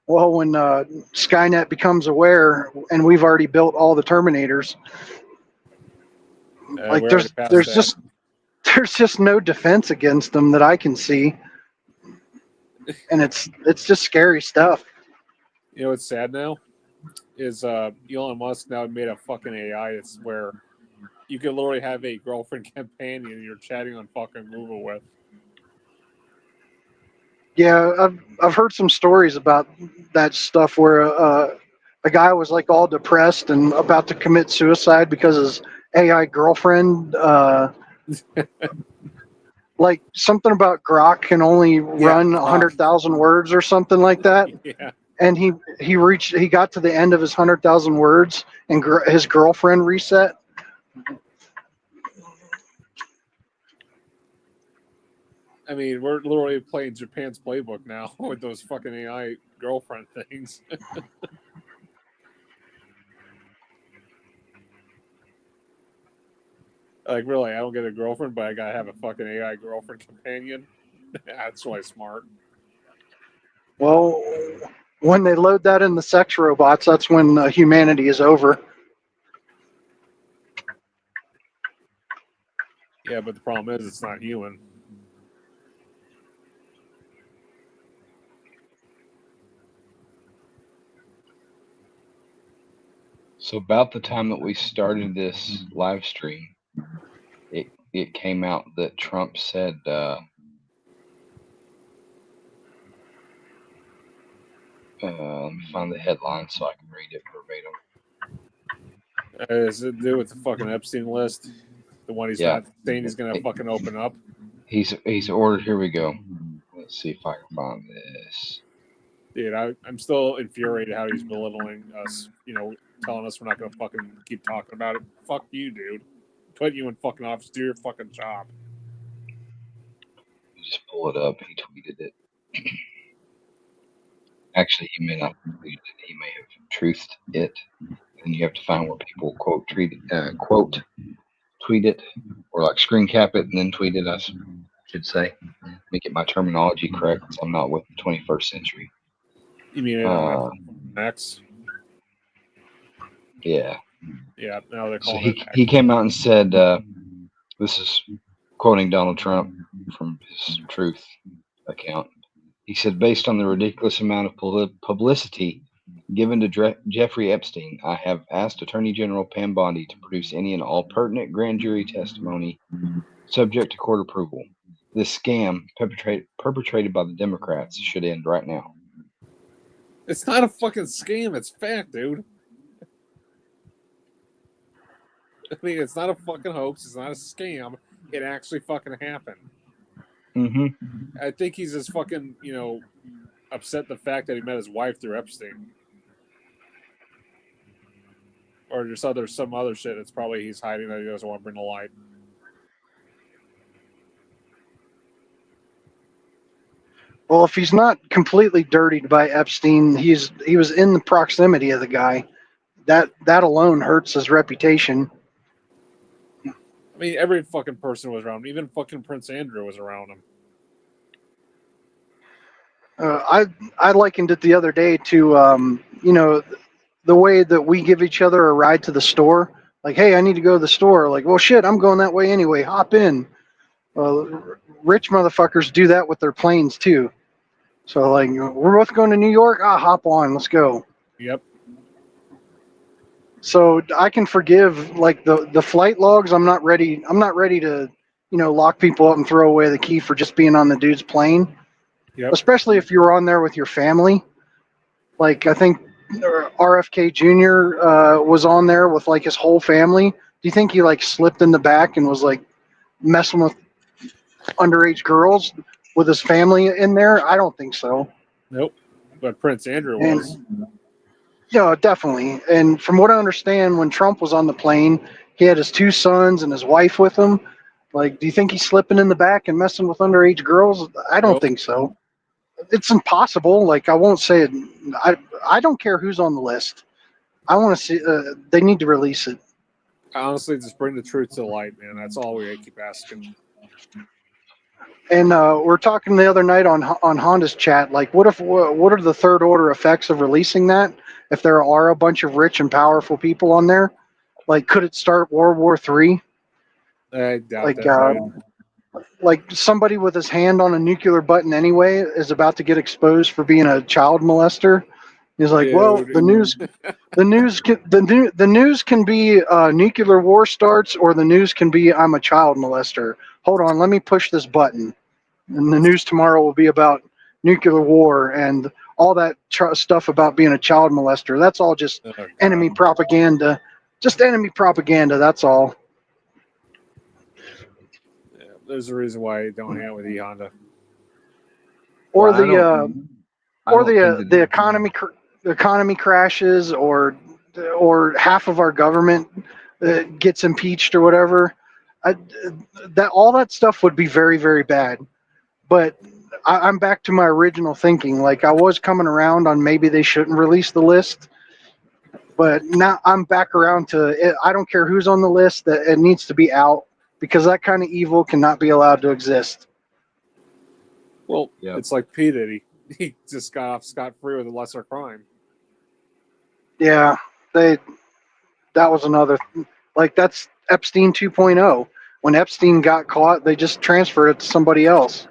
Well, when Skynet becomes aware, and we've already built all the Terminators, like there's just no defense against them that I can see, and it's just scary stuff. You know what's sad now is Elon Musk now made a fucking AI. It's where you can literally have a girlfriend companion you're chatting on fucking Google with. Yeah, I've heard some stories about that stuff where a guy was like all depressed and about to commit suicide because his AI girlfriend, like something about Grok can only run 100,000 words or something like that. Yeah. And he got to the end of his 100,000 words and his girlfriend reset. I mean, we're literally playing Japan's playbook now with those fucking AI girlfriend things. Like, really, I don't get a girlfriend, but I gotta have a fucking AI girlfriend companion. That's really smart. Well, when they load that in the sex robots, that's when humanity is over. Yeah, but the problem is it's not human. So about the time that we started this live stream, it came out that Trump said let me find the headline so I can read it verbatim. Does it do with the fucking Epstein list? The one he's not saying he's gonna fucking open up? He's ordered, here we go. Let's see if I can find this. Dude, I'm still infuriated how he's belittling us, telling us we're not going to fucking keep talking about it. Fuck you, dude. Put you in fucking office. Do your fucking job. Just pull it up. He tweeted it. Actually, he may not have tweeted it. He may have truthed it. And you have to find where people quote tweet it, or like screen cap it and then tweet it, I should say. Make it my terminology correct, because I'm not with the 21st century. You mean it on X? Yeah. Yeah, now they're calling it X. He came out and said, this is quoting Donald Trump from his Truth account. He said, based on the ridiculous amount of publicity given to Jeffrey Epstein, I have asked Attorney General Pam Bondi to produce any and all pertinent grand jury testimony subject to court approval. This scam perpetrated by the Democrats should end right now. It's not a fucking scam. It's fact, dude. I mean, it's not a fucking hoax. It's not a scam. It actually fucking happened. Mm-hmm. I think he's just fucking, upset the fact that he met his wife through Epstein. Or just there's some other shit that's probably he's hiding that he doesn't want to bring to light. Well, if he's not completely dirtied by Epstein, he was in the proximity of the guy. That alone hurts his reputation. I mean, every fucking person was around him. Even fucking Prince Andrew was around him. I likened it the other day to the way that we give each other a ride to the store. Like, hey, I need to go to the store. Like, well, shit, I'm going that way anyway. Hop in. Rich motherfuckers do that with their planes too. So like, we're both going to New York. Hop on, let's go. Yep. So I can forgive like the flight logs. I'm not ready to, lock people up and throw away the key for just being on the dude's plane. Yep. Especially if you're on there with your family. Like I think RFK Jr. Was on there with like his whole family. Do you think he like slipped in the back and was like messing with underage girls with his family in there? I don't think so. Nope. But Prince Andrew And was. yeah, definitely. And from what I understand, when Trump was on the plane, he had his 2 sons and his wife with him. Like, do you think he's slipping in the back and messing with underage girls? I don't Nope. think so. It's impossible. Like, I won't say it. I don't care who's on the list. I want to see. They need to release it. Honestly, just bring the truth to light, man. That's all we keep asking. And we're talking the other night on Honda's chat. Like, what are the third order effects of releasing that? If there are a bunch of rich and powerful people on there, like, could it start World War III? I doubt Like, that. Dude. Like somebody with his hand on a nuclear button anyway is about to get exposed for being a child molester. He's like, well, Dude. the news can be nuclear war starts, or the news can be I'm a child molester. Hold on, let me push this button, and the news tomorrow will be about nuclear war and all that stuff about being a child molester. That's all just Oh, enemy propaganda. Just enemy propaganda. That's all. yeah, there's a reason why I don't hang out with E Honda. Or Well, the economy crashes, or half of our government gets impeached or whatever. That all that stuff would be very, very bad. But I'm back to my original thinking. Like, I was coming around on maybe they shouldn't release the list, but now I'm back around to it. I don't care who's on the list, that it needs to be out, because that kind of evil cannot be allowed to exist. Well, Yep. It's like P. Diddy. He just got off scot-free with a lesser crime. Yeah, that was another, like, that's Epstein 2.0. When Epstein got caught, they just transferred it to somebody else.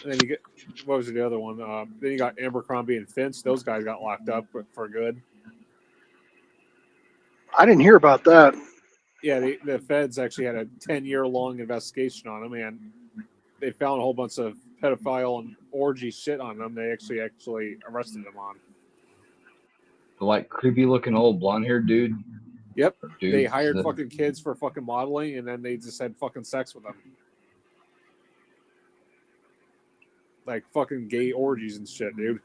And then you get, what was the other one? Then you got Abercrombie and Finch. Those guys got locked up for good. I didn't hear about that. Yeah, the feds actually had a 10-year-long investigation on them, and they found a whole bunch of pedophile and orgy shit on them. They actually arrested them on. The like creepy looking old blonde haired dude. Yep. Dude, they hired fucking kids for fucking modeling, and then they just had fucking sex with them. Like fucking gay orgies and shit, dude.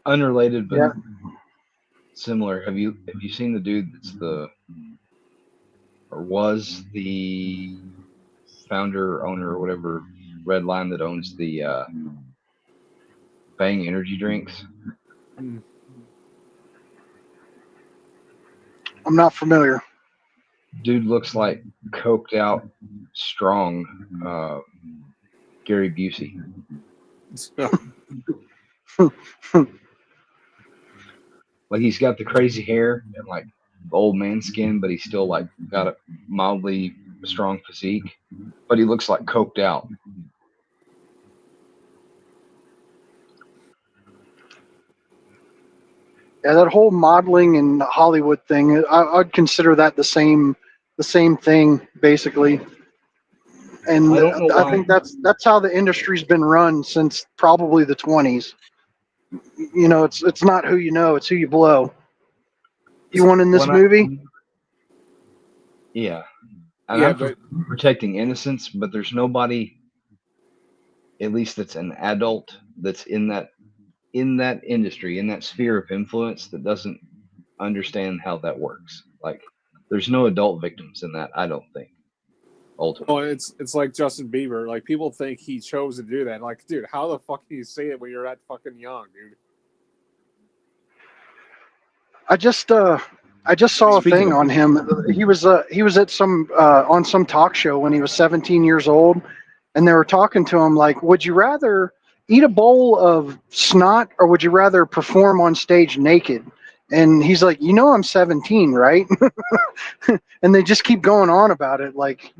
Unrelated, but Yeah. similar. Have you seen the dude that's was the founder, owner, or whatever, Red Line, that owns the Bang energy drinks? I'm not familiar. Dude looks like coked out, strong Gary Busey. Like, he's got the crazy hair and like old man skin, but he's still like got a mildly strong physique. But he looks like coked out. Yeah, that whole modeling and Hollywood thing, I'd consider that the same thing, basically. And I don't know I why. think that's how the industry's been run since probably the 20s. You know, it's not who you know, it's who you blow. You want in this movie? Yeah. And Yeah, I'm but protecting innocence, but there's nobody, at least that's an adult, that's in that industry, in that sphere of influence, that doesn't understand how that works. Like, there's no adult victims in that, I don't think. Ultimately. well, it's like Justin Bieber. Like, people think he chose to do that. Like, dude, how the fuck can you say it when you're that fucking young, dude? I just saw a thing on him. He was at some on some talk show when he was 17 years old, and they were talking to him like, would you rather eat a bowl of snot, or would you rather perform on stage naked? And he's like, I'm 17, right? And they just keep going on about it, like,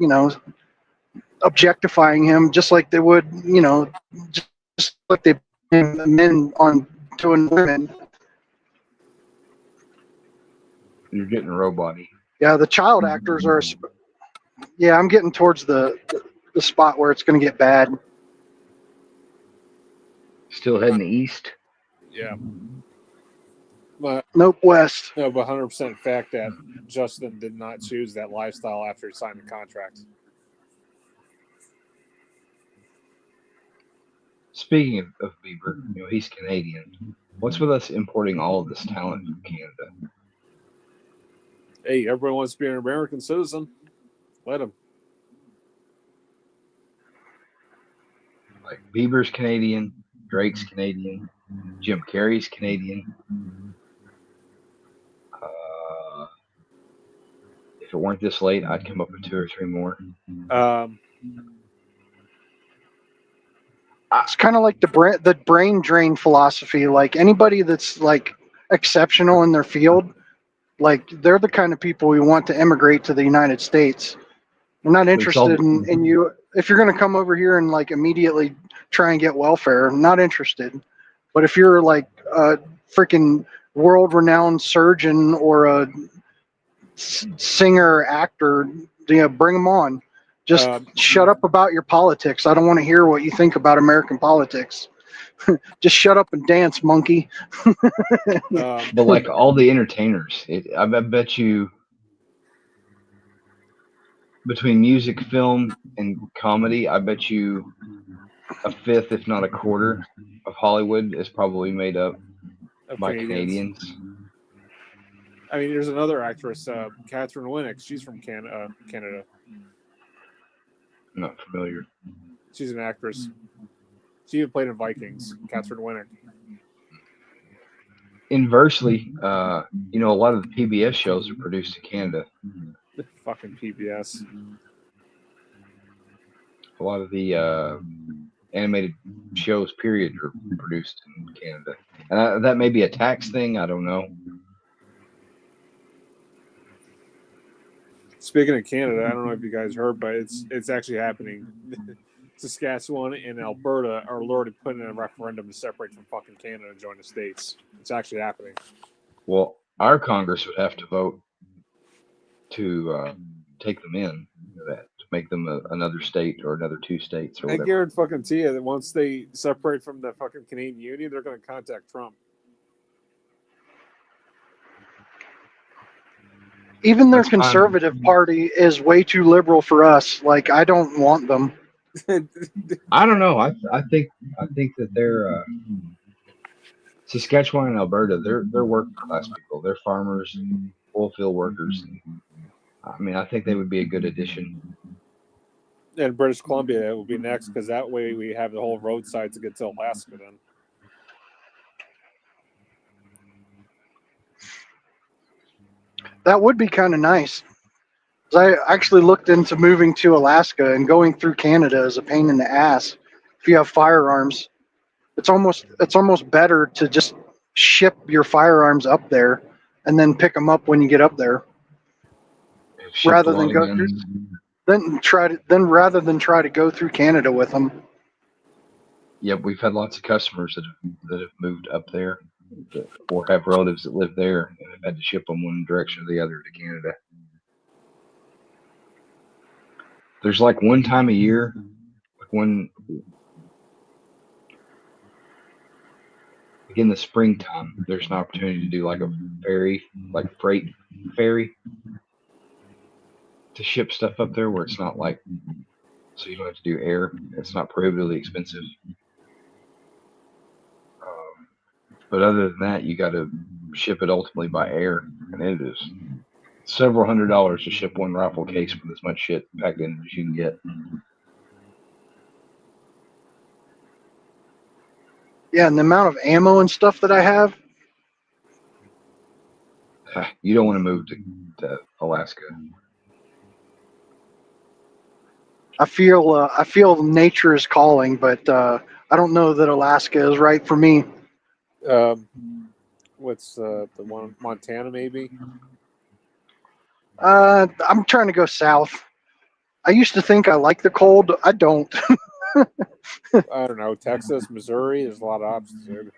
objectifying him just like they would, just like they men on doing women. You're getting robot-y. Yeah, the child actors are. Yeah, I'm getting towards the spot where it's going to get bad. Still heading east. Yeah. But Nope, west. no, but 100% fact that Justin did not choose that lifestyle after he signed the contract. Speaking of Bieber, he's Canadian. What's with us importing all of this talent from Canada? Hey, everybody wants to be an American citizen. Let them. Like Bieber's Canadian, Drake's Canadian, Jim Carrey's Canadian. If it weren't this late, I'd come up with 2 or 3 more. It's kind of like the brain drain philosophy. Like anybody that's like exceptional in their field, like they're the kind of people we want to immigrate to the United States. We're not interested in you. If you're going to come over here and like immediately try and get welfare, not interested. But if you're like a freaking world-renowned surgeon or a singer, actor, bring them on. Just shut up about your politics. I don't want to hear what you think about American politics. Just shut up and dance, monkey. But like all the entertainers, I bet you between music, film, and comedy, I bet you a fifth, if not a quarter, of Hollywood is probably made up by Canadians. I mean, there's another actress, Catherine Winnick. She's from Canada. Not familiar. She's an actress. She even played in Vikings. Catherine Winnick. Inversely, a lot of the PBS shows are produced in Canada. Fucking PBS. A lot of the animated shows, period, are produced in Canada. And that may be a tax thing. I don't know. Speaking of Canada, I don't know if you guys heard, but it's actually happening. Saskatchewan and Alberta are already putting in a referendum to separate from fucking Canada and join the states. It's actually happening. Well, our Congress would have to vote to take them in, to make them another state or another 2 states or whatever. I guarantee you that once they separate from the fucking Canadian Union, they're going to contact Trump. Even their conservative party is way too liberal for us. Like, I don't want them. I don't know. I think that they're Saskatchewan and Alberta. They're working class people. They're farmers, and oil field workers. I mean, I think they would be a good addition. And British Columbia will be next because that way we have the whole roadside to get to Alaska then. That would be kind of nice. I actually looked into moving to Alaska, and going through Canada is a pain in the ass if you have firearms. It's almost better to just ship your firearms up there and then pick them up when you get up there, rather than go through. Rather than try to go through Canada with them. Yep, we've had lots of customers that have moved up there, or have relatives that live there and have had to ship them one direction or the other to Canada. There's like one time a year, like in the springtime, there's an opportunity to do like a ferry, like freight ferry, to ship stuff up there where it's not like, so you don't have to do air. It's not prohibitively expensive. But other than that, you got to ship it ultimately by air, and it is several $100s to ship one rifle case with as much shit packed in as you can get. Yeah, and the amount of ammo and stuff that I have. You don't want to move to Alaska. I feel nature is calling, but I don't know that Alaska is right for me. What's the one? Montana, maybe? I'm trying to go south. I used to think I like the cold. I don't. I don't know. Texas, Missouri. There's a lot of options, dude.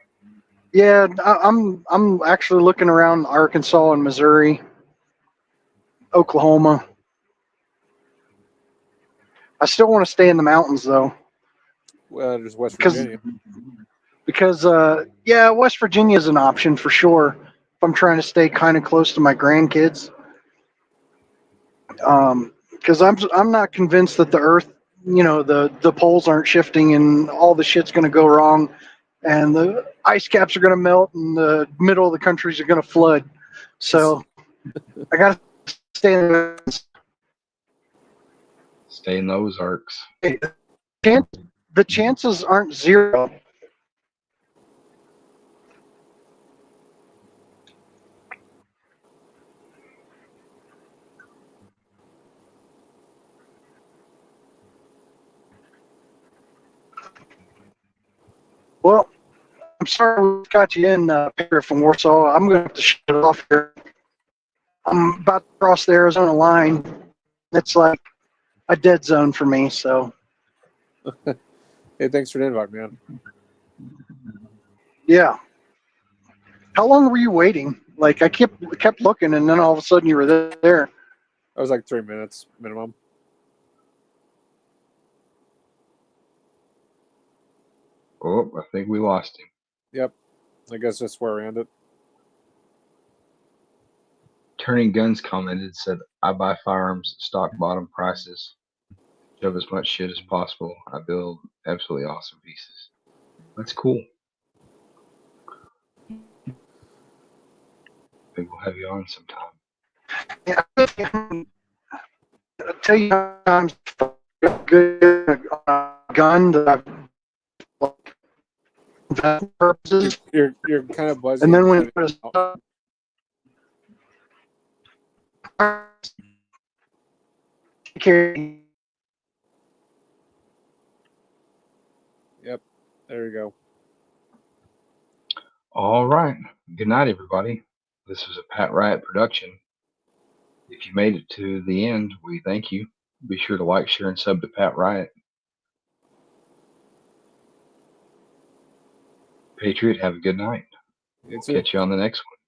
Yeah, I'm actually looking around Arkansas and Missouri, Oklahoma. I still want to stay in the mountains though, Well, there's West because Virginia. yeah, West Virginia is an option for sure if I'm trying to stay kind of close to my grandkids. Because I'm not convinced that the Earth, the poles aren't shifting and all the shit's going to go wrong, and the ice caps are going to melt and the middle of the countries are going to flood. So I got to stay in the Stay in those arcs. the chances aren't zero. Well, I'm sorry we got you in, Peter from Warsaw. I'm going to have to shut it off here. I'm about to cross the Arizona line. It's like a dead zone for me. So Hey, thanks for the invite, man. yeah. How long were you waiting? Like I kept looking, and then all of a sudden you were there. That was like 3 minutes minimum. Oh, I think we lost him. Yep. I guess that's where we ended. Turning Guns commented, said, I buy firearms at stock bottom prices. Shove as much shit as possible. I build absolutely awesome pieces. That's cool. Maybe we'll have you on sometime. Yeah, I'll tell you how times good gun that I've purposes, You're kind of buzzing. and then when it carry. Yep. There you go. All right. Good night, everybody. This was a Pat-Riot production. If you made it to the end, we thank you. Be sure to like, share, and sub to Pat-Riot. Patriot, have a good night. We'll catch you on the next one.